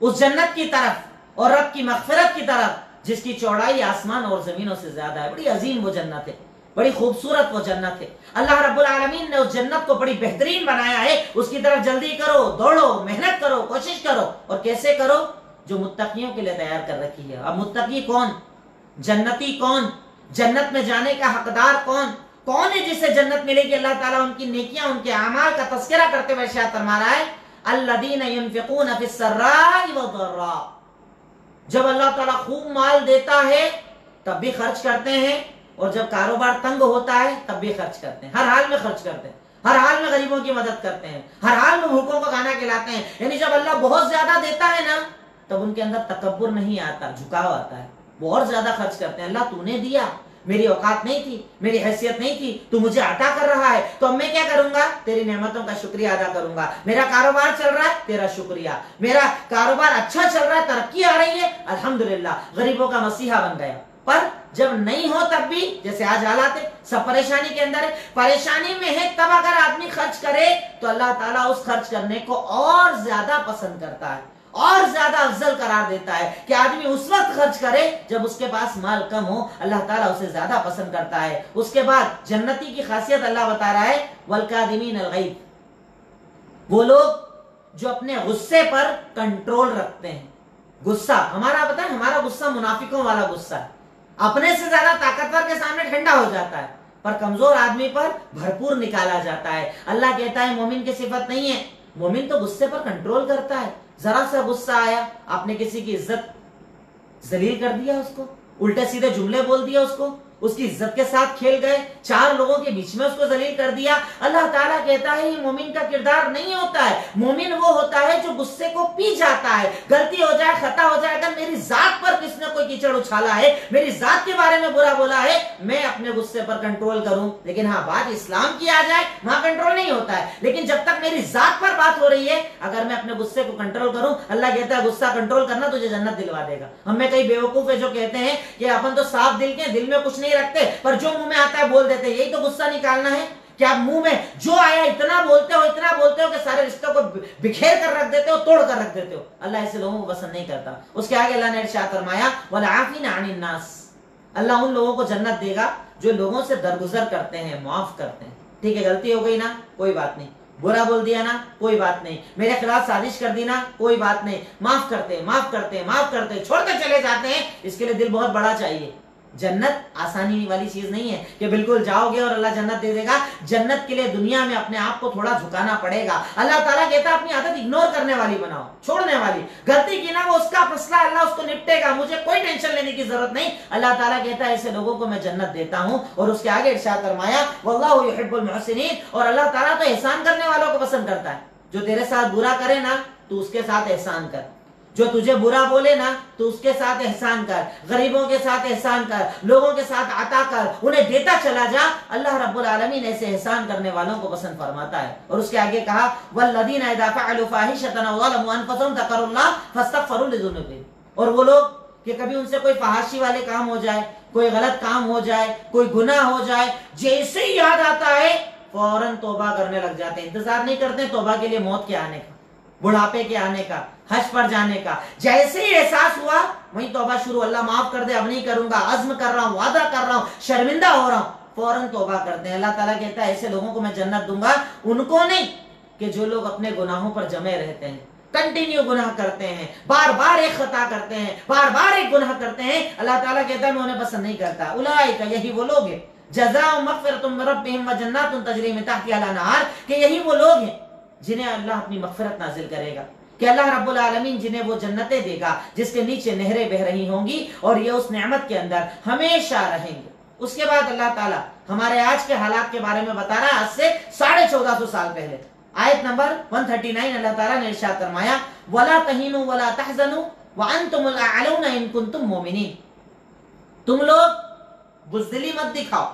اس جنت کی طرف اور رب کی مغفرت کی طرف جس کی چوڑائی آسمان اور زمینوں سے زیادہ ہے. بڑی عظیم وہ جنت ہے, بڑی خوبصورت وہ جنت ہے. اللہ رب العالمین نے اس جنت کو بڑی بہترین بنایا ہے. اس کی طرف جلدی کرو, دوڑو, محنت کرو, کوشش کرو. اور کیسے کرو؟ جو متقیوں کے لیے تیار کر رکھی ہے. اب متقی کون, جنتی کون, جنت میں جانے کا حقدار کون ہے جسے جنت ملے گی؟ اللہ تعالیٰ ان کی نیکیاں, ان کے اعمال کا تذکرہ کرتے ہوئے ارشاد فرما رہا ہے الذین ينفقون فی السراء والضراء. جب اللہ تعالیٰ خوب مال دیتا ہے تب بھی خرچ کرتے ہیں, اور جب کاروبار تنگ ہوتا ہے تب بھی خرچ کرتے ہیں. ہر حال میں خرچ کرتے ہیں, ہر حال میں غریبوں کی مدد کرتے ہیں, ہر حال میں بھوکوں کو کھانا کھلاتے ہیں. یعنی جب اللہ بہت زیادہ دیتا ہے نا تب ان کے اندر تکبر نہیں آتا, جھکاؤ آتا ہے. وہ اور زیادہ خرچ کرتے ہیں. اللہ تو نے دیا, میری اوقات نہیں تھی, میری حیثیت نہیں تھی, تو مجھے عطا کر رہا ہے, تو اب میں کیا کروں گا؟ تیری نعمتوں کا شکریہ ادا کروں گا. میرا کاروبار چل رہا ہے, تیرا شکریہ. میرا کاروبار اچھا چل رہا ہے, ترقی آ رہی ہے, الحمدللہ, غریبوں کا مسیحا بن گیا. پر جب نہیں ہو تب بھی, جیسے آج حالات ہے, سب پریشانی کے اندر ہے, پریشانی میں ہے, تب اگر آدمی خرچ کرے تو اللہ تعالیٰ اس خرچ کرنے کو اور زیادہ پسند کرتا ہے, اور زیادہ افضل قرار دیتا ہے کہ آدمی اس وقت خرچ کرے جب اس کے پاس مال کم ہو. اللہ تعالیٰ اسے زیادہ پسند کرتا ہے. اس کے بعد جنتی کی خاصیت اللہ بتا رہا ہے والکاظمین الغیظ, وہ لوگ جو اپنے غصے پر کنٹرول رکھتے ہیں. غصہ ہمارا بتائیں, ہمارا غصہ منافقوں والا غصہ ہے, اپنے سے زیادہ طاقتور کے سامنے ٹھنڈا ہو جاتا ہے, پر کمزور آدمی پر بھرپور نکالا جاتا ہے. اللہ کہتا ہے مومن کی صفت نہیں ہے, مومن تو غصے پر کنٹرول کرتا ہے. ذرا سا غصہ آیا, آپ نے کسی کی عزت ذلیل کر دیا, اس کو الٹے سیدھے جملے بول دیا, اس کی عزت کے ساتھ کھیل گئے, چار لوگوں کے بیچ میں اس کو ذلیل کر دیا. اللہ تعالیٰ کہتا ہے یہ مومن کا کردار نہیں ہوتا ہے. مومن وہ ہوتا ہے جو غصے کو پی جاتا ہے. غلطی ہو جائے, خطا ہو جائے, اگر میری ذات پر کس نے کوئی کیچڑ اچھالا ہے, میری ذات کے بارے میں برا بولا ہے, میں اپنے غصے پر کنٹرول کروں. لیکن ہاں بات اسلام کی آ جائے, وہاں کنٹرول نہیں ہوتا ہے. لیکن جب تک میری ذات پر بات ہو رہی ہے, اگر میں اپنے غصے کو کنٹرول کروں, اللہ کہتا ہے غصہ کنٹرول کرنا تجھے جنت دلوا دے گا. ہم میں کئی بیوقوف ہے جو کہتے ہیں کہ اپن تو صاف دل کے, دل میں کچھ نہیں رکھتے, پر جو منہ میں آتا ہے بول دیتے. یہی تو غصہ نکالنا ہے کہ آپ منہ میں جو آیا اتنا بولتے ہو کہ سارے رشتوں کو بکھیر کر رکھ دیتے ہو, توڑ کر رکھ دیتے ہو. اللہ ایسے لوگوں کو پسند نہیں کرتا. اس کے آگے اللہ نے ارشاد فرمایا والعافین عن الناس, اللہ ان لوگوں کو جنت دے گا جو لوگوں سے درگزر کرتے ہیں, معاف کرتے ہیں. ٹھیک ہے, غلطی ہو گئی نا, کوئی بات نہیں, برا بول دیا نا, کوئی بات نہیں, میرے خلاف سازش کر دی نا, کوئی بات نہیں, معاف کرتے چھوڑتے چلے جاتے ہیں. اس کے لیے دل بہت بڑا چاہیے. جنت آسانی والی چیز نہیں ہے کہ بالکل جاؤ گے اور اللہ جنت دے دے گا. جنت کے لیے دنیا میں اپنے آپ کو تھوڑا جھکانا پڑے گا. اللہ تعالیٰ کہتا ہے اپنی عادت اگنور کرنے والی بناؤ, چھوڑنے والی. غلطی کی نا, وہ اس کا فیصلہ, اللہ اس کو نپٹے گا, مجھے کوئی ٹینشن لینے کی ضرورت نہیں. اللہ تعالیٰ کہتا ہے ایسے لوگوں کو میں جنت دیتا ہوں. اور اس کے آگے ارشاد فرمایا واللہ یحب المحسنین, اور اللہ تعالیٰ تو احسان کرنے والوں کو پسند کرتا ہے. جو تیرے ساتھ برا کرے نا تو اس کے ساتھ احسان کر, جو تجھے برا بولے نا تو اس کے ساتھ احسان کر, غریبوں کے ساتھ احسان کر, لوگوں کے ساتھ عطا کر, انہیں دیتا چلا جا. اللہ رب العالمین ایسے احسان کرنے والوں کو پسند فرماتا ہے. اور اس کے آگے کہا والذین اذا فعلوا فاحشۃ او ظلموا انفسهم ذکروا اللہ فاستغفروا لذنوبهم, اور وہ لوگ کہ کبھی ان سے کوئی فحاشی والے کام ہو جائے, کوئی غلط کام ہو جائے, کوئی گناہ ہو جائے, جیسے ہی یاد آتا ہے فوراً توبہ کرنے لگ جاتے ہیں. انتظار نہیں کرتے توبہ کے لیے موت کے آنے کا, بڑھاپے کے آنے کا, حج پر جانے کا. جیسے ہی احساس ہوا وہیں توبہ شروع, اللہ معاف کر دے, اب نہیں کروں گا, عزم کر رہا ہوں, وعدہ کر رہا ہوں, شرمندہ ہو رہا ہوں, فوراً توبہ کرتے ہیں. اللہ تعالیٰ کہتا ہے ایسے لوگوں کو میں جنت دوں گا. ان کو نہیں کہ جو لوگ اپنے گناہوں پر جمے رہتے ہیں, کنٹینیو گناہ کرتے ہیں، بار بار ایک خطا کرتے ہیں، بار بار ایک گناہ کرتے ہیں، اللہ تعالیٰ کہتا ہے میں انہیں پسند نہیں کرتا۔ اولئک، یہی وہ لوگ ہیں، جزاء مغفرۃ من ربہم وجنات تجری من تحتہا الانہار، کہ یہی وہ لوگ ہیں جنہیں اللہ اپنی مغفرت نازل کرے گا، کہ اللہ رب العالمین جنہیں وہ جنتیں دے گا جس کے نیچے نہریں بہ رہی ہوں گی، اور یہ اس نعمت کے اندر ہمیشہ رہیں گے۔ اس کے بعد اللہ تعالیٰ ہمارے آج کے حالات کے بارے میں بتا رہا ہے، آج سے 1450 سال پہلے۔ آیت نمبر 139 اللہ تعالیٰ نے ارشاد فرمایا وَلَا تَهِنُوا وَلَا تَحْزَنُوا وَأَنْتُمُ الْأَعْلَوْنَ إِن كُنتُم مُؤْمِنِينَ، تم لوگ بزدلی مت دکھاؤ،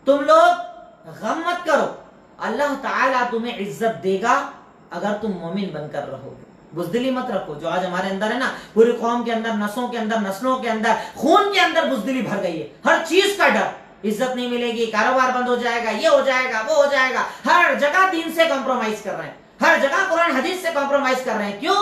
تم لوگ غم مت کرو، اللہ تعالیٰ تمہیں عزت دے گا اگر تم مومن بن کر رہو گے۔ بزدلی مت رکھو، جو آج ہمارے اندر ہے نا، پوری قوم کے اندر، نسوں کے اندر، نسلوں کے اندر، خون کے اندر بزدلی بھر گئی ہے، ہر چیز کا ڈر، عزت نہیں ملے گی، کاروبار بند ہو جائے گا، یہ ہو جائے گا، وہ ہو جائے گا، ہر جگہ دین سے کمپرومائز کر رہے ہیں، ہر جگہ قرآن حدیث سے کمپرومائز کر رہے ہیں۔ کیوں؟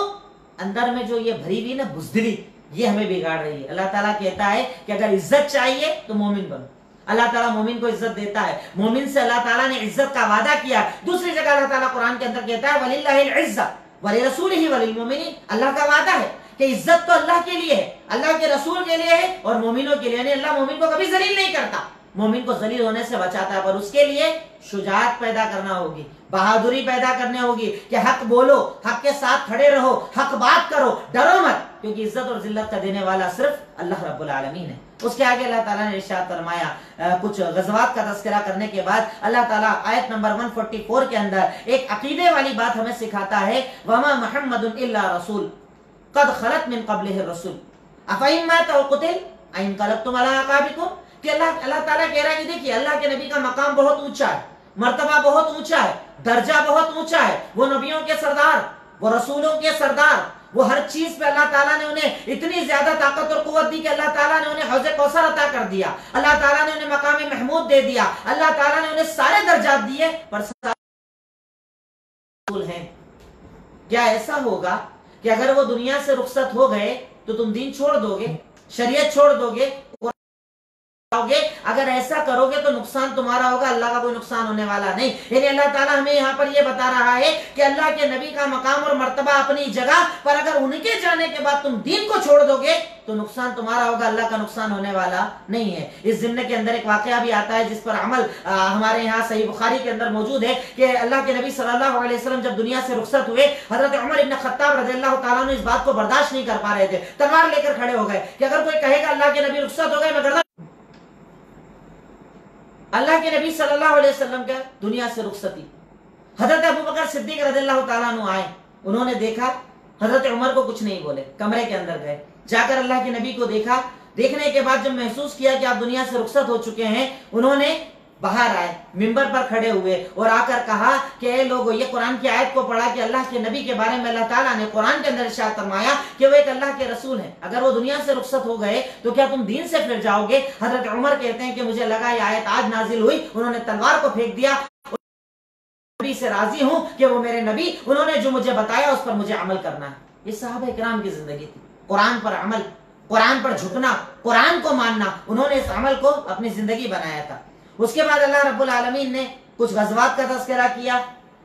اندر میں جو یہ بھری ہوئی نا بزدلی، یہ ہمیں بگاڑ رہی ہے۔ اللہ تعالیٰ کہتا ہے کہ اگر عزت چاہیے تو مومن بنو، اللہ تعالیٰ مومن کو عزت دیتا ہے، مومن سے اللہ تعالیٰ نے عزت کا وعدہ کیا۔ دوسری جگہ اللہ تعالیٰ قرآن کے اندر کہتا ہے وَلِلَّهِ الْعِزَّةُ وَلِرَسُولِهِ وَلِلْمُؤْمِنِينَ، اللہ کا وعدہ ہے کہ عزت تو اللہ کے لیے ہے، اللہ کے رسول کے لیے ہے، اور مومنوں کے لیے، یعنی اللہ مومن کو کبھی ذلیل نہیں کرتا، مومن کو ذلیل ہونے سے بچاتا ہے، پر اس کے لیے شجاعت پیدا کرنا ہوگی، بہادری پیدا کرنی ہوگی کہ حق بولو، حق کے ساتھ کھڑے رہو، حق بات کرو، ڈرو مت، کیونکہ عزت اور ذلت کا دینے والا صرف اللہ رب العالمین ہے۔ اس کے آگے اللہ تعالیٰ نے ارشاد فرمایا، کچھ غزوات کا تذکرہ کرنے کے بعد اللہ تعالیٰ آیت نمبر 144 کے اندر ایک عقیدے والی بات ہمیں سکھاتا ہے، وَمَا مُحَمَّدٌ إِلَّا رَسُولٌ قَدْ خَلَتْ مِن قَبْلِهِ الرُّسُلُ أَفَإِن مَاتَ أَوْ قُتِلَ أَنقَلَبْتُمْ عَلَىٰ أَعْقَابِكُمْ، کہ اللہ تعالیٰ کہہ رہا ہے کہ دیکھیے اللہ کے نبی کا مقام بہت اونچا ہے، مرتبہ بہت اونچا ہے، درجہ بہت اونچا ہے، وہ نبیوں کے سردار، وہ رسولوں کے سردار، وہ ہر چیز پہ اللہ تعالیٰ نے انہیں اتنی زیادہ طاقت اور قوت دی کہ اللہ تعالیٰ نے انہیں حوض کوثر عطا کر دیا، اللہ تعالیٰ نے انہیں مقام محمود دے دیا، اللہ تعالیٰ نے انہیں سارے درجات دیے، پر رسول ہیں۔ کیا ایسا ہوگا کہ اگر وہ دنیا سے رخصت ہو گئے تو تم دین چھوڑ دو گے، شریعت چھوڑ دو گے؟ اگر ایسا کرو گے تو نقصان تمہارا ہوگا، اللہ کا کوئی نقصان ہونے والا نہیں۔ یعنی اللہ تعالیٰ ہمیں یہاں پر یہ بتا رہا ہے کہ اللہ کے نبی کا مقام اور مرتبہ اپنی جگہ پر، اگر ان کے جانے کے بعد تم دین کو چھوڑ دو گے تو نقصان تمہارا ہوگا، اللہ کا نقصان ہونے والا نہیں ہے۔ اس ضمن کے اندر ایک واقعہ بھی آتا ہے جس پر عمل ہمارے یہاں صحیح بخاری کے اندر موجود ہے کہ اللہ کے نبی صلی اللہ علیہ وسلم جب دنیا سے رخصت ہوئے، حضرت عمر ابن خطاب رضی اللہ تعالیٰ نے اس بات کو برداشت نہیں کر پا رہے تھے، تلوار لے کر کھڑے ہو گئے کہ اگر کوئی کہے گا اللہ کے نبی رخصت ہو گئے، میں گردن، اللہ کے نبی صلی اللہ علیہ وسلم کا دنیا سے رخصتی، حضرت ابوبکر صدیق رضی اللہ تعالیٰ عنہ آئے، انہوں نے دیکھا، حضرت عمر کو کچھ نہیں بولے، کمرے کے اندر گئے، جا کر اللہ کے نبی کو دیکھا، دیکھنے کے بعد جب محسوس کیا کہ آپ دنیا سے رخصت ہو چکے ہیں، انہوں نے باہر آئے، منبر پر کھڑے ہوئے اور آ کر کہا کہ اے لوگو، یہ قرآن کی آیت کو پڑھا کہ اللہ کے نبی کے بارے میں اللہ تعالیٰ نے قرآن کے اندر ارشاد فرمایا کہ وہ ایک اللہ کے رسول ہیں، اگر وہ دنیا سے رخصت ہو گئے تو کیا تم دین سے پھر جاؤ گے؟ حضرت عمر کہتے ہیں کہ مجھے لگا یہ آیت آج نازل ہوئی، انہوں نے تلوار کو پھینک دیا، نبی سے راضی ہوں کہ وہ میرے نبی، انہوں نے جو مجھے بتایا اس پر مجھے عمل کرنا ہے۔ یہ صحابہ کرام کی زندگی تھی، قرآن پر عمل، قرآن پر جھکنا، قرآن کو ماننا، انہوں نے اس عمل کو اپنی زندگی بنایا تھا۔ اس کے بعد اللہ رب العالمین نے کچھ غزوات کا تذکرہ کیا۔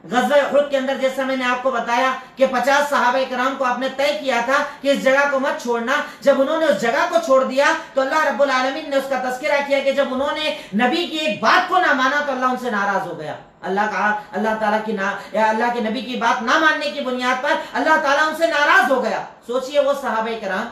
غزوہ احد کے اندر جیسا میں نے آپ کو بتایا کہ 50 صحابہ کرام کو آپ نے طے کیا تھا کہ اس جگہ کو مت چھوڑنا، جب انہوں نے اس جگہ کو چھوڑ دیا تو اللہ رب العالمین نے اس کا تذکرہ کیا کہ جب انہوں نے نبی کی ایک بات کو نہ مانا تو اللہ ان سے ناراض ہو گیا، اللہ تعالیٰ کی اللہ کے نبی کی بات نہ ماننے کی بنیاد پر اللہ تعالیٰ ان سے ناراض ہو گیا۔ سوچئے وہ صحابہ کرام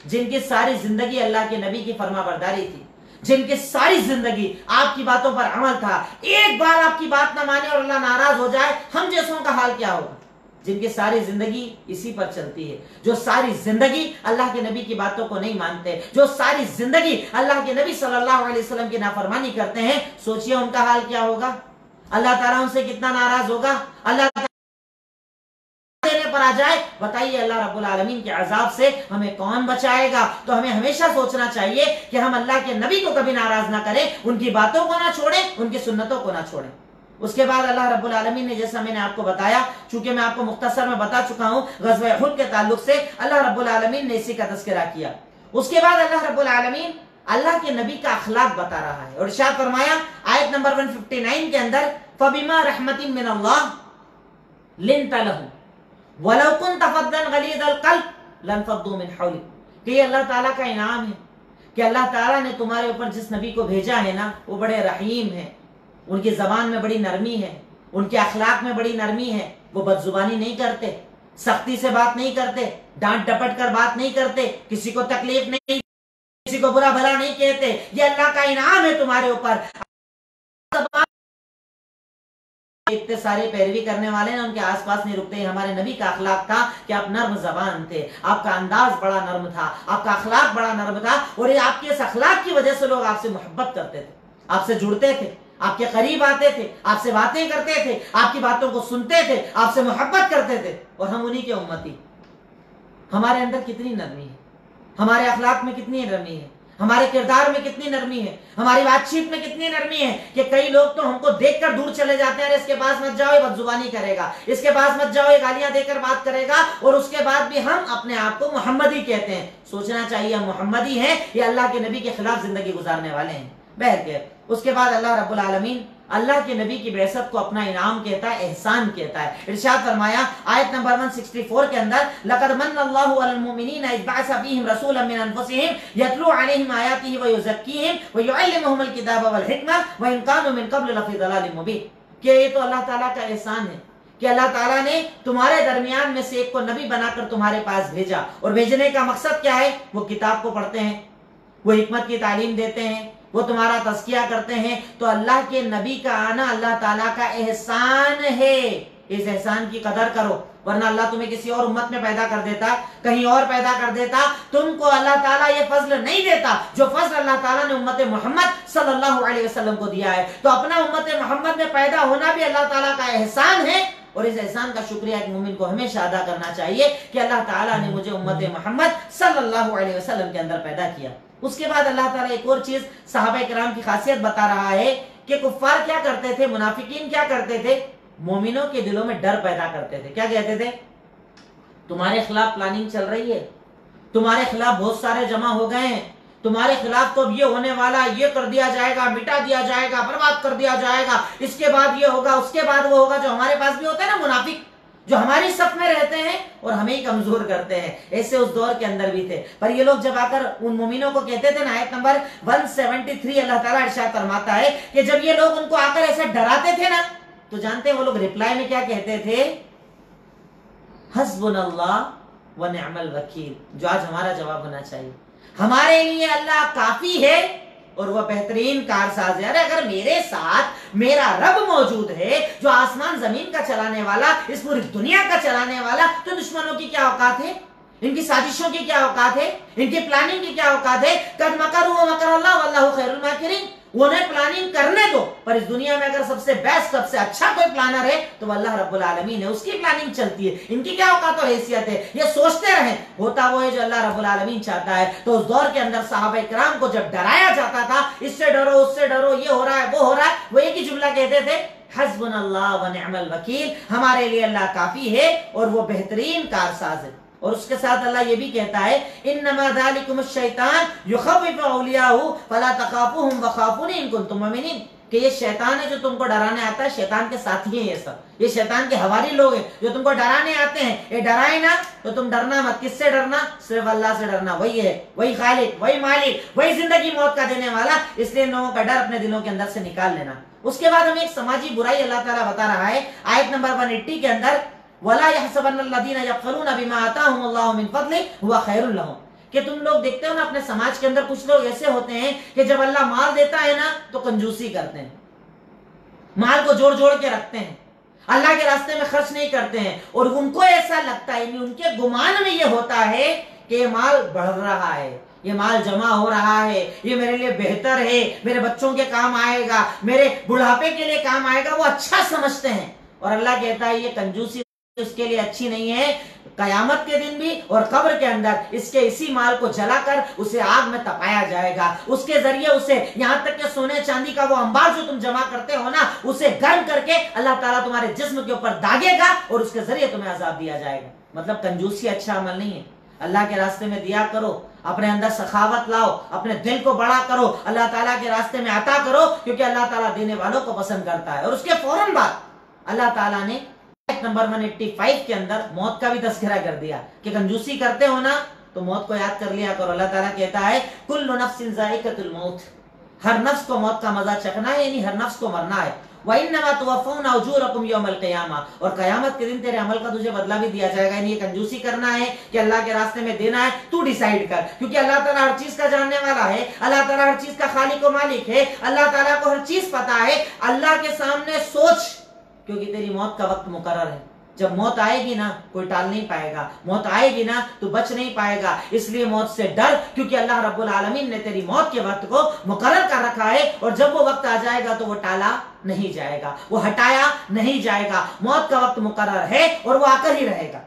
جن کی ساری زندگی اللہ کے نبی کی فرما برداری تھی، جن کی ساری زندگی آپ کی باتوں پر عمل تھا، ایک بار آپ کی بات نہ مانے اور اللہ ناراض ہو جائے، ہم جیسوں کا حال کیا ہوگا؟ جن کی ساری زندگی اسی پر چلتی ہے، جو ساری زندگی اللہ کے نبی کی باتوں کو نہیں مانتے، جو ساری زندگی اللہ کے نبی صلی اللہ علیہ وسلم کی نافرمانی کرتے ہیں، سوچئے ان کا حال کیا ہوگا؟ اللہ تعالیٰ ان سے کتنا ناراض ہوگا؟ اللہ تعالیٰ دینے پر آ جائے، بتائیے اللہ رب العالمین کے عذاب سے ہمیں کون بچائے گا؟ تو ہمیں ہمیشہ سوچنا چاہیے کہ ہم اللہ کے نبی کو کبھی ناراض نہ کریں، ان کی باتوں کو نہ چھوڑیں، ان کی سنتوں کو نہ چھوڑیں۔ اس کے بعد اللہ رب العالمین نے جیسا میں نے آپ کو بتایا، چونکہ میں آپ کو مختصر میں بتا چکا ہوں غزوہ احد کے تعلق سے، اللہ رب العالمین نے اسی کا تذکرہ کیا۔ اس کے بعد اللہ رب العالمین اللہ کے نبی کا اخلاق بتا رہا ہے اور ارشاد فرمایا آیت نمبر 159 کے اندر، فَبِمَا رَحْمَةٍ مِّنَ اللَّهِ لِنْتَ لَهُمْ वलौ कुन्त फद्दन गलीज़ल क़ल्ब लनफ़द्दू मिन हौलिक, कि ये अल्लाह ताला का इनाम है कि अल्लाह ताला ने तुम्हारे ऊपर जिस नबी को भेजा है ना, वो बड़े रहीम है, उनकी जबान में बड़ी नरमी है, उनके अखलाक में बड़ी नरमी है, वो बदजुबानी नहीं करते, सख्ती से बात नहीं करते, डांट डपट कर बात नहीं करते, किसी को तकलीफ नहीं, किसी को बुरा भला नहीं कहते। ये अल्लाह का इनाम है तुम्हारे ऊपर। इतने सारे पैरवी करने वाले ना उनके आसपास नहीं रुकते। हमारे नबी का अखलाक था कि आप नर्म जबान थे, आपका अंदाज बड़ा नर्म था, आपका अखलाक बड़ा नर्म था, और ये आपके इस अखलाक की वजह से लोग आपसे मोहब्बत करते थे, आपसे जुड़ते थे, आपके करीब आते थे, आपसे बातें करते थे, आपकी बातों को सुनते थे, आपसे मोहब्बत करते थे। और हम उन्हीं के उम्मती। हमारे अंदर कितनी नरमी है, हमारे अखलाक में कितनी नरमी है, हमारे किरदार में कितनी नरमी है, हमारी बातचीत में कितनी नरमी है कि कई लोग तो हमको देखकर दूर चले जाते हैं। इसके पास मत जाओ, ये बदजुबानी करेगा, इसके पास मत जाओ, ये गालियां देकर बात करेगा। और उसके बाद भी हम अपने आप को मोहम्मदी कहते हैं। सोचना चाहिए हम मोहम्मदी हैं, ये अल्लाह के नबी के खिलाफ जिंदगी गुजारने वाले हैं। बहरकैफ उसके बाद अल्लाह रब्बुल आलमीन अल्लाह के नबी की बेअसत को अपना इनाम कहता है, एहसान कहता है। इरशाद फरमाया आयत नंबर 164 के अंदर, लक़द मन्नल्लाहु अलल मुमिनीना इज़ बअसा फ़ीहिम रसूलन मिन अनफुसिहिम यतलू अलैहिम आयातिही व युज़क्कीहिम व युअल्लिमुहुमुल किताब वल हिकमा व इन कानू मिन क़ब्ल लफ़ी ज़लालिम मुबीन। कि ये तो अल्लाह ताला का एहसान है कि अल्लाह ताला ने तुम्हारे दरमियान में से एक को नबी बनाकर तुम्हारे पास भेजा। और भेजने का मकसद क्या है? वो किताब को पढ़ते हैं, वो हिकमत की तालीम देते हैं, वो तुम्हारा तज़किया करते हैं। तो अल्लाह के नबी का आना अल्लाह ताला का एहसान है। इस एहसान की कदर करो, वरना अल्लाह तुम्हें किसी और उम्मत में पैदा कर देता, कहीं और पैदा कर देता, तुमको अल्लाह ताला ये फजल नहीं देता जो फजल अल्लाह ताला ने उम्मत मोहम्मद सल्लल्लाहु अलैहि वसल्लम को दिया है। तो अपना उम्मत मोहम्मद में पैदा होना भी अल्लाह ताला का एहसान है। और इस एहसान का शुक्रिया एक मोमिन को हमेशा अदा करना चाहिए कि अल्लाह ताला ने मुझे उम्मत मोहम्मद सल्लल्लाहु अलैहि वसल्लम के अंदर पैदा किया। उसके बाद अल्लाह ताला एक और चीज सहाबा किराम की खासियत बता रहा है कि कुफ्फार क्या करते थे, मुनाफिकीन क्या करते थे, मोमिनों के दिलों में डर पैदा करते थे। क्या कहते थे? तुम्हारे खिलाफ प्लानिंग चल रही है, तुम्हारे खिलाफ बहुत सारे जमा हो गए हैं, तुम्हारे खिलाफ तो अब ये होने वाला, ये कर दिया जाएगा, मिटा दिया जाएगा, बर्बाद कर दिया जाएगा, इसके बाद ये होगा, उसके बाद वो होगा। जो हमारे पास भी होता है ना मुनाफिक, जो हमारी सफ में रहते हैं और हमें ही कमजोर करते हैं, ऐसे उस दौर के अंदर भी थे। पर ये लोग जब आकर उन मोमिनों को कहते थे ना, आयत नंबर 173 अल्लाह ताला इरशाद फरमाता है कि जब ये लोग उनको आकर ऐसे डराते थे ना, तो जानते हैं वो लोग रिप्लाई में क्या कहते थे? हस्बुनल्लाह व निअमल वकील। जो आज हमारा जवाब होना चाहिए, हमारे लिए अल्लाह काफी है और वह बेहतरीन कारसाज है। अरे अगर मेरे साथ मेरा रब मौजूद है जो आसमान जमीन का चलाने वाला, इस पूरी दुनिया का चलाने वाला, तो दुश्मनों की क्या औकात है, इनकी साजिशों की क्या औकात है, इनकी प्लानिंग की क्या औकात है। कद मकरू व मकर अल्लाह वल्लाहु खैरुल माकिरीन। उन्हें प्लानिंग करने दो, पर इस दुनिया में अगर सबसे बेस्ट, सबसे अच्छा कोई प्लानर है तो अल्लाह रब्बुल आलमीन है, उसकी प्लानिंग चलती है। इनकी क्या औकात और हैसियत है, ये सोचते रहे, होता वो है जो अल्लाह रब्बुल आलमीन चाहता है। तो उस दौर के अंदर सहाबा इकराम को जब डराया जाता था, इससे डरो, उससे डरो, ये हो रहा है, वो हो रहा है, वो एक ही जुमला कहते थे, हस्बुनल्लाह व निअमल वकील। हमारे लिए अल्लाह काफी है और वो बेहतरीन कारसाज है। और उसके साथ अल्लाह ये भी कहता है, इन्नमा ज़ालिकुमुश शैतान युखव्विफु औलियाहु फला तखाफूहुम व खाफूनी इन कुंतुम मुमिनीन। कि ये शैतान है जो तुमको डराने आता है, शैतान के साथी हैं ये सब, ये शैतान के हवारी लोग हैं जो तुमको डराने आते हैं। ये डराए ना तो तुम डरना मत। किससे डरना? सिर्फ अल्लाह से डरना। वही है, वही खालिक, वही मालिक, वही जिंदगी मौत का देने वाला। इसलिए लोगों का डर अपने दिलों के अंदर से निकाल लेना। उसके बाद हमें एक समाजी बुराई अल्लाह ताला बता रहा है आयत नंबर 180 के अंदर, वला यहसबन्नल्लज़ीना यबख़लूना बिमा आताहुमुल्लाहु मिन फ़ज़लिही हुवा खैरुल लहुम। कि तुम लोग देखते हो ना अपने समाज के अंदर कुछ लोग ऐसे होते हैं कि जब अल्लाह माल देता है ना तो कंजूसी करते हैं, माल को जोड़ जोड़ के रखते हैं, अल्लाह के रास्ते में खर्च नहीं करते हैं। और उनको ऐसा लगता है, उनके गुमान में ये होता है कि ये माल बढ़ रहा है, ये माल जमा हो रहा है, ये मेरे लिए बेहतर है, मेरे बच्चों के काम आएगा, मेरे बुढ़ापे के लिए काम आएगा, वो अच्छा समझते हैं। और अल्लाह कहता है ये कंजूसी उसके लिए अच्छी नहीं है। कयामत के दिन भी और कब्र के अंदर इसके इसी माल को जलाकर उसे आग में तपाया जाएगा। उसके जरिए उसे, यहाँ तक कि सोने चांदी का वो अंबार जो तुम जमा करते हो ना, उसे गर्म करके अल्लाह ताला तुम्हारे जिस्म के ऊपर दागेगा और उसके जरिए तुम्हें अजाब दिया जाएगा। मतलब कंजूसी अच्छा अमल नहीं है। अल्लाह के रास्ते में दिया करो, अपने अंदर सखावत लाओ, अपने दिल को बड़ा करो, अल्लाह ताला के रास्ते में अता करो, क्योंकि अल्लाह ताला देने वालों को पसंद करता है। और उसके फौरन बाद अल्लाह ताला ने आयत नंबर 185 के अंदर मौत का भी तस्करा कर दिया कि कंजूसी करते हो ना तो मौत को याद कर लिया करो। अल्लाह ताला कहता है कुल्लु नफ्सिन ज़ाइक़तुल मौत, हर नफ्स को मौत का मजा चखना है, यानी हर नफ्स को मरना है। व इन्नमा तुवफ़्फ़ौना उजूरकुम यौमल क़ियामा, और कयामत के दिन तेरे अमल का तुझे बदला भी दिया जाएगा। यानी ये कंजूसी करना है कि अल्लाह के रास्ते में देना है, तू डिसाइड कर, क्योंकि अल्लाह ताला हर चीज का जानने वाला है, अल्लाह ताला हर चीज का खालिक व मालिक है, अल्लाह ताला को हर चीज पता है। अल्लाह के सामने सोच, क्योंकि तेरी मौत का वक्त मुकर्रर है। जब मौत आएगी ना कोई टाल नहीं पाएगा, मौत आएगी ना तो बच नहीं पाएगा। इसलिए मौत से डर, क्योंकि अल्लाह रब्बुल आलमीन ने तेरी मौत के वक्त को मुकर्रर कर रखा है, और जब वो वक्त आ जाएगा तो वो टाला नहीं जाएगा, वो हटाया नहीं जाएगा। मौत का वक्त मुकर्रर है और वो आकर ही रहेगा।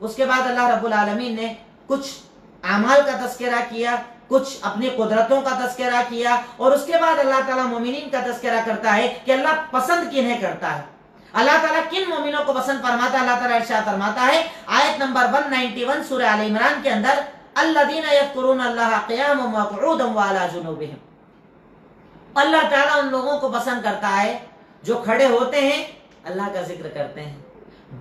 उसके बाद अल्लाह रब्बुल आलमीन ने कुछ अमाल का तज़किरा किया, कुछ अपनी कुदरतों का तज़किरा किया, और उसके बाद अल्लाह ताला मोमिनीन का तज़किरा करता है कि अल्लाह पसंद किन्हें करता है, अल्लाह ताला किन मोमिनों को पसंद फरमाता है। अल्लाह ताला इरशाद फरमाता है आयत नंबर 191 सूरह आल इमरान के अंदर, अल्लज़ीना यज़कुरूना अल्लाह क़ियामन व क़ुऊदन व अला जुनूबिहिम, अल्लाह ताला उन लोगों को पसंद करता है जो खड़े होते हैं अल्लाह का जिक्र करते हैं,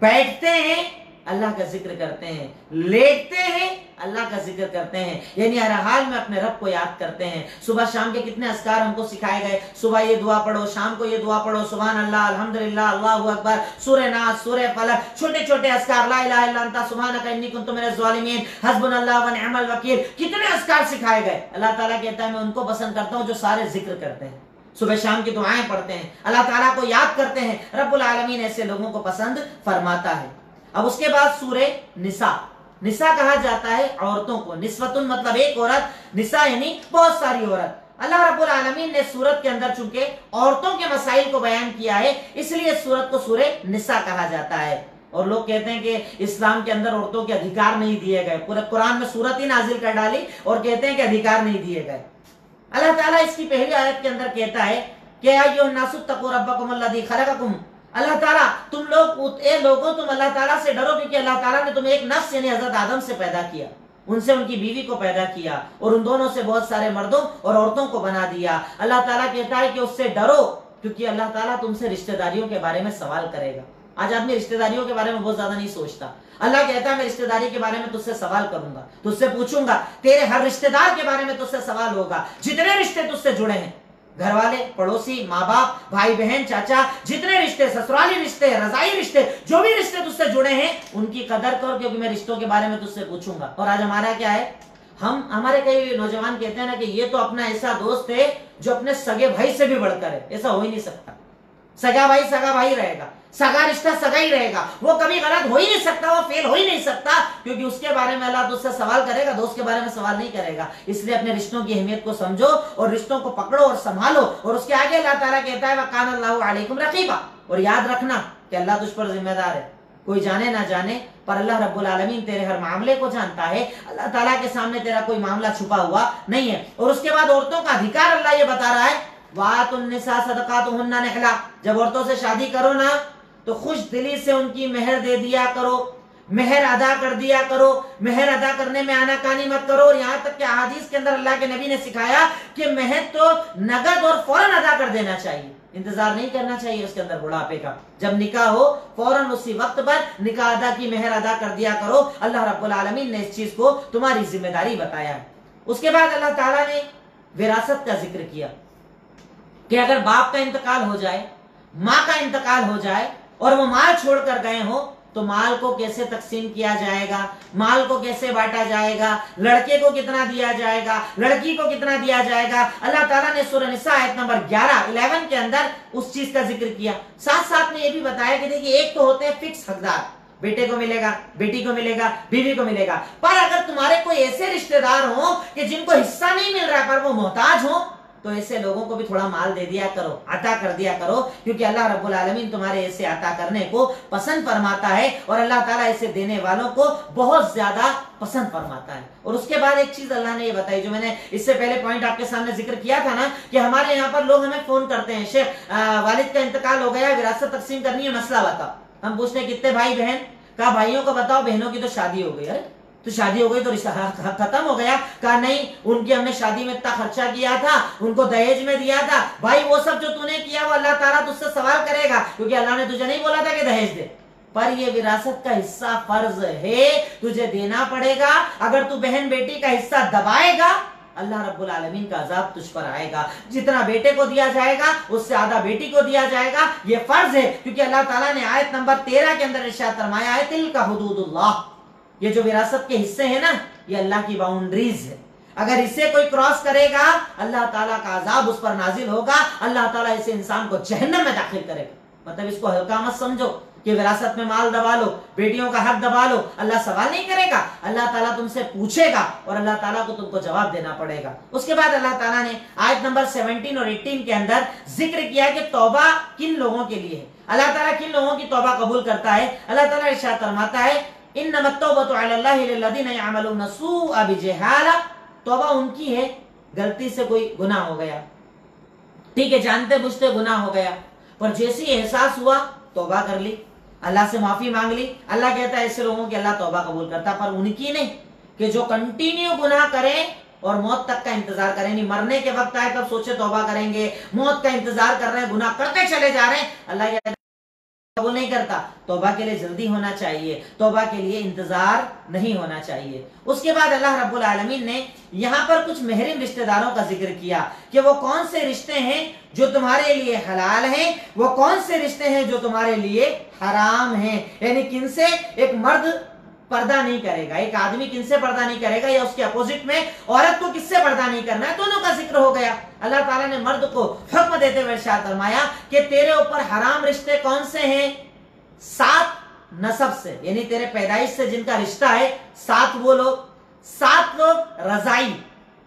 बैठते हैं अल्लाह का जिक्र करते हैं, लेटते हैं अल्लाह का जिक्र करते हैं, यानी हर हाल में अपने रब को याद करते हैं। सुबह शाम के कितने अस्कार हमको सिखाए गए, सुबह ये दुआ पढ़ो, शाम को ये दुआ पढ़ो, सुभान अल्लाह, अल्हम्दुलिल्लाह, अल्लाहु अकबर, सूरह नास, सूरह फलक, छोटे छोटे अस्कार, ला इलाहा इल्ला अंता सुब्हानका इन्नी कुन्तु मिनज़ ज़ालिमीन, हस्बुनल्लाह व निअमल वकील, कितने अस्कार सिखाए गए। अल्लाह ताला कहता है मैं उनको पसंद करता हूँ जो सारे जिक्र करते हैं, सुबह शाम की दुआएं पढ़ते हैं, अल्लाह ताला को याद करते हैं। रब्बुल आलमीन ऐसे लोगों को पसंद फरमाता है। अब उसके बाद सूरह निसा, निसा कहा जाता है औरतों को, निस्वतुन मतलब एक औरत, निसा यानी बहुत सारी औरत। अल्लाह रब्बुल आलमीन ने सूरत के अंदर चूंकि औरतों के मसाइल को बयान किया है, इसलिए सूरत को सूरह निसा कहा जाता है। और लोग कहते हैं कि इस्लाम के अंदर औरतों के अधिकार नहीं दिए गए, पूरे कुरान में सूरत ही नाजिल कर डाली और कहते हैं कि अधिकार नहीं दिए गए। अल्लाह ताला इसकी पहली आयत के अंदर कहता है कि या अय्युहन्नासु तक़ू रब्बकुम अल्लज़ी खलक़कुम, अल्लाह ताला तुम लोगों तुम अल्लाह ताला से डरो, क्योंकि अल्लाह ताला ने तुम्हें एक नफ्स यानी हजरत आदम से पैदा किया, उनसे उनकी बीवी को पैदा किया, और उन दोनों से बहुत सारे मर्दों और औरतों को बना दिया। अल्लाह ताला कहता है कि उससे डरो, क्योंकि अल्लाह ताला तुमसे रिश्तेदारियों के बारे में सवाल करेगा। आज आदमी रिश्तेदारियों के बारे में बहुत ज्यादा नहीं सोचता। अल्लाह कहता है मैं रिश्तेदारी के बारे में तुझसे सवाल करूंगा, तुझसे पूछूंगा, तेरे हर रिश्तेदार के बारे में तुझसे सवाल होगा, जितने रिश्ते तुझसे जुड़े हैं, घर वाले, पड़ोसी, माँ बाप, भाई बहन, चाचा, जितने रिश्ते, ससुराली रिश्ते, रजाई रिश्ते, जो भी रिश्ते तुझसे जुड़े हैं उनकी कदर कर, क्योंकि मैं रिश्तों के बारे में तुझसे पूछूंगा। और आज हमारा क्या है, हमारे कई नौजवान कहते हैं ना कि ये तो अपना ऐसा दोस्त है जो अपने सगे भाई से भी बढ़कर है। ऐसा हो ही नहीं सकता। सगा भाई रहेगा, सगा रिश्ता सगा ही रहेगा, वो कभी गलत हो ही नहीं सकता, वो फेल हो ही नहीं सकता, क्योंकि उसके बारे में अल्लाह तुझसे सवाल करेगा, दोस्त के बारे में सवाल नहीं करेगा। इसलिए अपने रिश्तों की अहमियत को समझो और रिश्तों को पकड़ो और संभालो। और उसके आगे अल्लाह ताला कहता है वकान अल्लाहु अलैकुम रकीबा, और याद रखना कि अल्लाह तुझ पर जिम्मेदार है। कोई जाने ना जाने पर अल्लाह रब्बुल आलमीन तेरे हर मामले को जानता है। अल्लाह ताला के सामने तेरा कोई मामला छुपा हुआ नहीं है। और उसके बाद औरतों का अधिकार अल्लाह ये बता रहा है, वातुन्निसा सदकातुहुन्ना निहला, जब औरतों से शादी करो ना तो खुश दिली से उनकी मेहर दे दिया करो, मेहर अदा कर दिया करो, मेहर अदा करने में आनाकानी मत करो। और यहाँ तक कि हदीस के अंदर अल्लाह के नबी ने सिखाया कि मेहर तो नगद और फौरन अदा कर देना चाहिए, इंतजार नहीं करना चाहिए उसके अंदर बुढ़ापे का। जब निकाह हो फौरन उसी वक्त पर निकाह अदा की मेहर अदा कर दिया करो। अल्लाह रब्बुल आलमीन ने इस चीज को तुम्हारी जिम्मेदारी बताया है। उसके बाद अल्लाह ताला ने विरासत का जिक्र किया कि अगर बाप का इंतकाल हो जाए, माँ का इंतकाल हो जाए और वो माल छोड़कर गए हो तो माल को कैसे तकसीम किया जाएगा, माल को कैसे बांटा जाएगा, लड़के को कितना दिया जाएगा, लड़की को कितना दिया जाएगा। अल्लाह ताला ने सूरह निसा आयत नंबर 11 के अंदर उस चीज का जिक्र किया। साथ साथ में ये भी बताया कि देखिए एक तो होते हैं फिक्स हकदार, बेटे को मिलेगा, बेटी को मिलेगा, बीवी को मिलेगा, पर अगर तुम्हारे कोई ऐसे रिश्तेदार हो कि जिनको हिस्सा नहीं मिल रहा है पर वो मोहताज हो तो ऐसे लोगों को भी थोड़ा माल दे दिया करो, अता कर दिया करो, क्योंकि अल्लाह रब्बुल आलमीन तुम्हारे ऐसे अता करने को पसंद फरमाता है और अल्लाह ताला ऐसे देने वालों को बहुत ज्यादा पसंद फरमाता है। और उसके बाद एक चीज अल्लाह ने ये बताई जो मैंने इससे पहले पॉइंट आपके सामने जिक्र किया था ना, कि हमारे यहाँ पर लोग हमें फोन करते हैं, शेख वालिद का इंतकाल हो गया, विरासत तकसीम करनी है, मसला बताओ। हम पूछते हैं कितने भाई बहन, कहा भाइयों को बताओ, बहनों की तो शादी हो गई। अरे तो शादी हो गई तो रिश्ता खत्म हो गया? कहा नहीं, उनकी हमने शादी में इतना खर्चा किया था, उनको दहेज में दिया था। भाई वो सब जो तूने किया वो अल्लाह ताला तुझसे सवाल करेगा, क्योंकि अल्लाह ने तुझे नहीं बोला था कि दहेज दे, पर ये विरासत का हिस्सा फर्ज है, तुझे देना पड़ेगा। अगर तू बहन बेटी का हिस्सा दबाएगा, अल्लाह रब्बुल आलमीन का अजाब तुझ पर आएगा। जितना बेटे को दिया जाएगा उससे आधा बेटी को दिया जाएगा, ये फर्ज है। क्योंकि अल्लाह ताला ने आयत नंबर 13 के अंदर इरशाद फरमाया है, तिल का हुदूदुल्लाह, ये जो विरासत के हिस्से हैं ना, ये अल्लाह की बाउंड्रीज है। अगर इसे कोई क्रॉस करेगा, अल्लाह ताला का अजाब उस पर नाजिल होगा, अल्लाह ताला इसे इंसान को जहन्नम में दाखिल करेगा। मतलब इसको हल्का मत समझो कि विरासत में माल दबा लो, बेटियों का हक दबा लो, अल्लाह सवाल नहीं करेगा। अल्लाह ताला तुमसे पूछेगा और अल्लाह ताला को तुमको जवाब देना पड़ेगा। उसके बाद अल्लाह ताला ने आयत नंबर 17 और 18 के अंदर जिक्र किया कि तौबा किन लोगों के लिए है, अल्लाह ताला किन लोगों की तौबा कबूल करता है। अल्लाह ताला इरशाद फरमाता है, इन्नमत तौबतु अलल्लाहि लिल्लज़ीना यअमलूना सूअ बिजहाला, तौबा उनकी है, गलती से कोई गुनाह हो गया, ठीक है, जानते बुझते गुनाह हो गया, पर जैसे ही एहसास हुआ तौबा कर ली, अल्लाह से माफी मांग ली। अल्लाह कहता है ऐसे लोगों की अल्लाह तौबा कबूल करता, पर उनकी नहीं कि जो कंटिन्यू गुनाह करें और मौत तक का इंतजार करें। नहीं मरने के वक्त आए तब सोचे तौबा करेंगे, मौत का इंतजार कर रहे हैं, गुनाह करते चले जा रहे हैं, अल्लाह कबूल नहीं करता। तौबा के लिए जल्दी होना चाहिए, तौबा के लिए इंतजार नहीं होना चाहिए। उसके बाद अल्लाह रब्बुल आलमीन ने यहाँ पर कुछ महरीम रिश्तेदारों का जिक्र किया कि वो कौन से रिश्ते हैं जो तुम्हारे लिए हलाल हैं, वो कौन से रिश्ते हैं जो तुम्हारे लिए हराम हैं। यानी किनसे एक मर्द पर्दा नहीं करेगा, एक आदमी किनसे पर्दा नहीं करेगा, या उसके अपोजिट में औरत को किससे पर्दा नहीं करना है, दोनों का जिक्र हो गया। अल्लाह ताला ने मर्द को हुक्म देते हुए इरशाद फरमाया कि तेरे ऊपर हराम रिश्ते कौन से हैं, 7 नसब से, यानी तेरे पैदाइश से जिनका रिश्ता है 7 वो लोग, 7 लोग रजाई,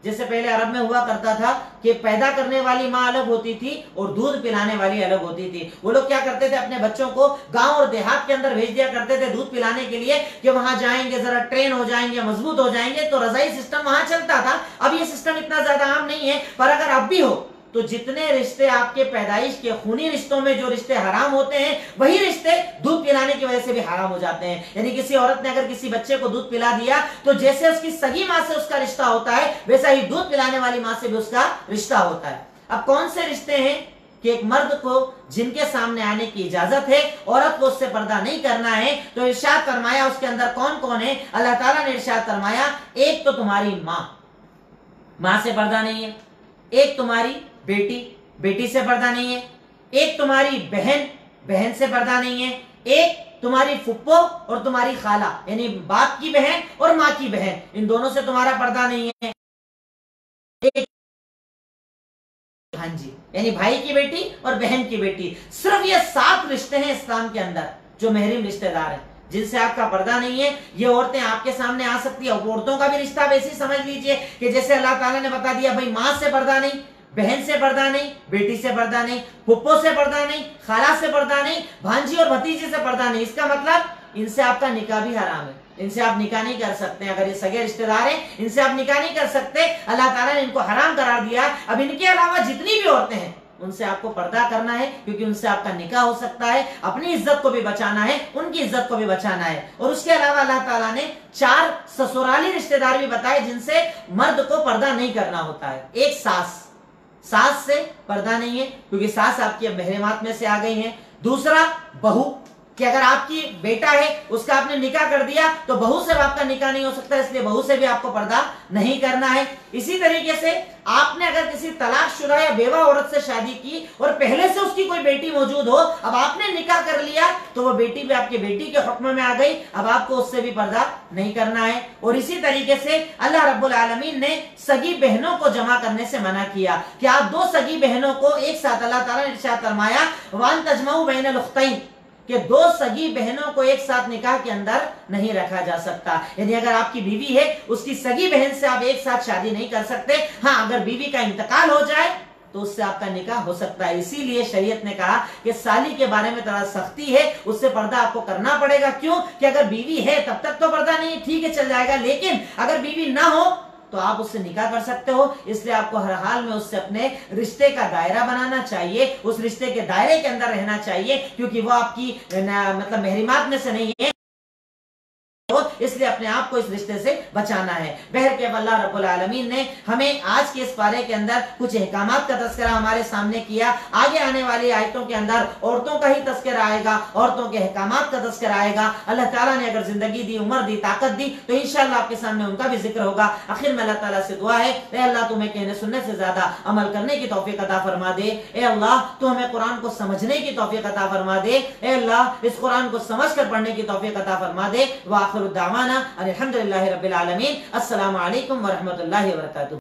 जैसे पहले अरब में हुआ करता था कि पैदा करने वाली माँ अलग होती थी और दूध पिलाने वाली अलग होती थी। वो लोग क्या करते थे, अपने बच्चों को गांव और देहात के अंदर भेज दिया करते थे दूध पिलाने के लिए, कि वहां जाएंगे जरा ट्रेन हो जाएंगे, मजबूत हो जाएंगे। तो रजाई सिस्टम वहां चलता था। अब ये सिस्टम इतना ज्यादा आम नहीं है, पर अगर अब भी हो तो जितने रिश्ते आपके पैदाइश के खूनी रिश्तों में जो रिश्ते हराम होते हैं, वही रिश्ते दूध पिलाने की वजह से भी हराम हो जाते हैं। यानी किसी औरत ने अगर किसी बच्चे को दूध पिला दिया तो जैसे उसकी सगी माँ से उसका रिश्ता होता है, वैसा ही दूध पिलाने वाली माँ से भी उसका रिश्ता होता है। अब कौन से रिश्ते हैं कि एक मर्द को जिनके सामने आने की इजाजत है, औरत को उससे पर्दा नहीं करना है, तो इरशाद फरमाया उसके अंदर कौन कौन है। अल्लाह ताला ने इरशाद फरमाया, एक तो तुम्हारी माँ से पर्दा नहीं है, एक तुम्हारी बेटी से पर्दा नहीं है, एक तुम्हारी बहन से पर्दा नहीं है, एक तुम्हारी फुप्पो और तुम्हारी खाला, यानी बाप की बहन और माँ की बहन, इन दोनों से तुम्हारा पर्दा नहीं है, एक भांजी यानी भाई की बेटी और बहन की बेटी। सिर्फ ये 7 रिश्ते हैं इस्लाम के अंदर जो महरीम रिश्तेदार हैं, जिनसे आपका पर्दा नहीं है। ये औरतें आपके सामने आ सकती है, औरतों का भी रिश्ता वैसे ही समझ लीजिए कि जैसे अल्लाह ताला ने बता दिया, भाई माँ से पर्दा नहीं, बहन से पर्दा नहीं, बेटी से पर्दा नहीं, फुप्पो से पर्दा नहीं, खाला से पर्दा नहीं, भांजी और भतीजे से पर्दा नहीं। इसका मतलब इनसे आपका निकाह भी हराम है, इनसे आप निकाह नहीं कर सकते। अगर ये सगे रिश्तेदार हैं, इनसे आप निकाह नहीं कर सकते, अल्लाह ताला ने इनको हराम करार दिया। अब इनके अलावा जितनी भी औरतें हैं उनसे आपको पर्दा करना है, क्योंकि उनसे आपका निकाह हो सकता है। अपनी इज्जत को भी बचाना है, उनकी इज्जत को भी बचाना है। और उसके अलावा अल्लाह ताला ने 4 ससुराली रिश्तेदार भी बताए जिनसे मर्द को पर्दा नहीं करना होता है। एक सास से पर्दा नहीं है, क्योंकि सास आपकी अब महरमात में से आ गई है। दूसरा बहू, कि अगर आपकी बेटा है उसका आपने निकाह कर दिया तो बहू से आपका निकाह नहीं हो सकता, इसलिए बहू से भी आपको पर्दा नहीं करना है। इसी तरीके से आपने अगर किसी तलाकशुदा या बेवा औरत से शादी की और पहले से उसकी कोई बेटी मौजूद हो, अब आपने निकाह कर लिया तो वो बेटी भी आपकी बेटी के हुक्म में आ गई, अब आपको उससे भी पर्दा नहीं करना है। और इसी तरीके से अल्लाह रब्बुल आलमीन ने सगी बहनों को जमा करने से मना किया कि आप 2 सगी बहनों को एक साथ, अल्लाह ताला ने इरशाद फरमाया, वान तजमाउ बैनल उख्तैन, कि 2 सगी बहनों को एक साथ निकाह के अंदर नहीं रखा जा सकता। यानी अगर आपकी बीवी है, उसकी सगी बहन से आप एक साथ शादी नहीं कर सकते। हाँ, अगर बीवी का इंतकाल हो जाए तो उससे आपका निकाह हो सकता है। इसीलिए शरीयत ने कहा कि साली के बारे में थोड़ा सख्ती है, उससे पर्दा आपको करना पड़ेगा। क्यों? कि अगर बीवी है तब तक तो पर्दा नहीं, ठीक है चल जाएगा, लेकिन अगर बीवी ना हो तो आप उससे निकाह कर सकते हो। इसलिए आपको हर हाल में उससे अपने रिश्ते का दायरा बनाना चाहिए, उस रिश्ते के दायरे के अंदर रहना चाहिए, क्योंकि वो आपकी मतलब महरिमात में से नहीं है। ہو، اس لیے اپنے آپ کو اس رشتے سے بچانا ہے۔ بہرکیف اللہ رب العالمین نے ہمیں آج کے اس پارے کے اندر کچھ احکامات کا تذکرہ ہمارے سامنے کیا۔ آگے آنے والی آیتوں کے اندر عورتوں کا ہی تذکرہ آئے گا، عورتوں کے احکامات کا تذکرہ آئے گا۔ اللہ تعالیٰ نے اگر زندگی دی، عمر دی، طاقت دی تو انشاءاللہ آپ کے سامنے ان کا بھی ذکر ہوگا۔ آخر میں اللہ تعالیٰ سے دعا ہے، اے اللہ تمہیں کہنے سننے سے زیادہ عمل کرنے کی توفیق عطا فرما دے۔ اے اللہ تو ہمیں قرآن کو سمجھنے کی توفیق عطا فرما دے۔ اے اللہ اس قرآن کو سمجھ کر پڑھنے کی توفیق عطا فرما دے۔ وآخر الدعوانا الحمدللہ رب العالمین۔ السلام علیکم ورحمۃ اللہ وبرکاتہ۔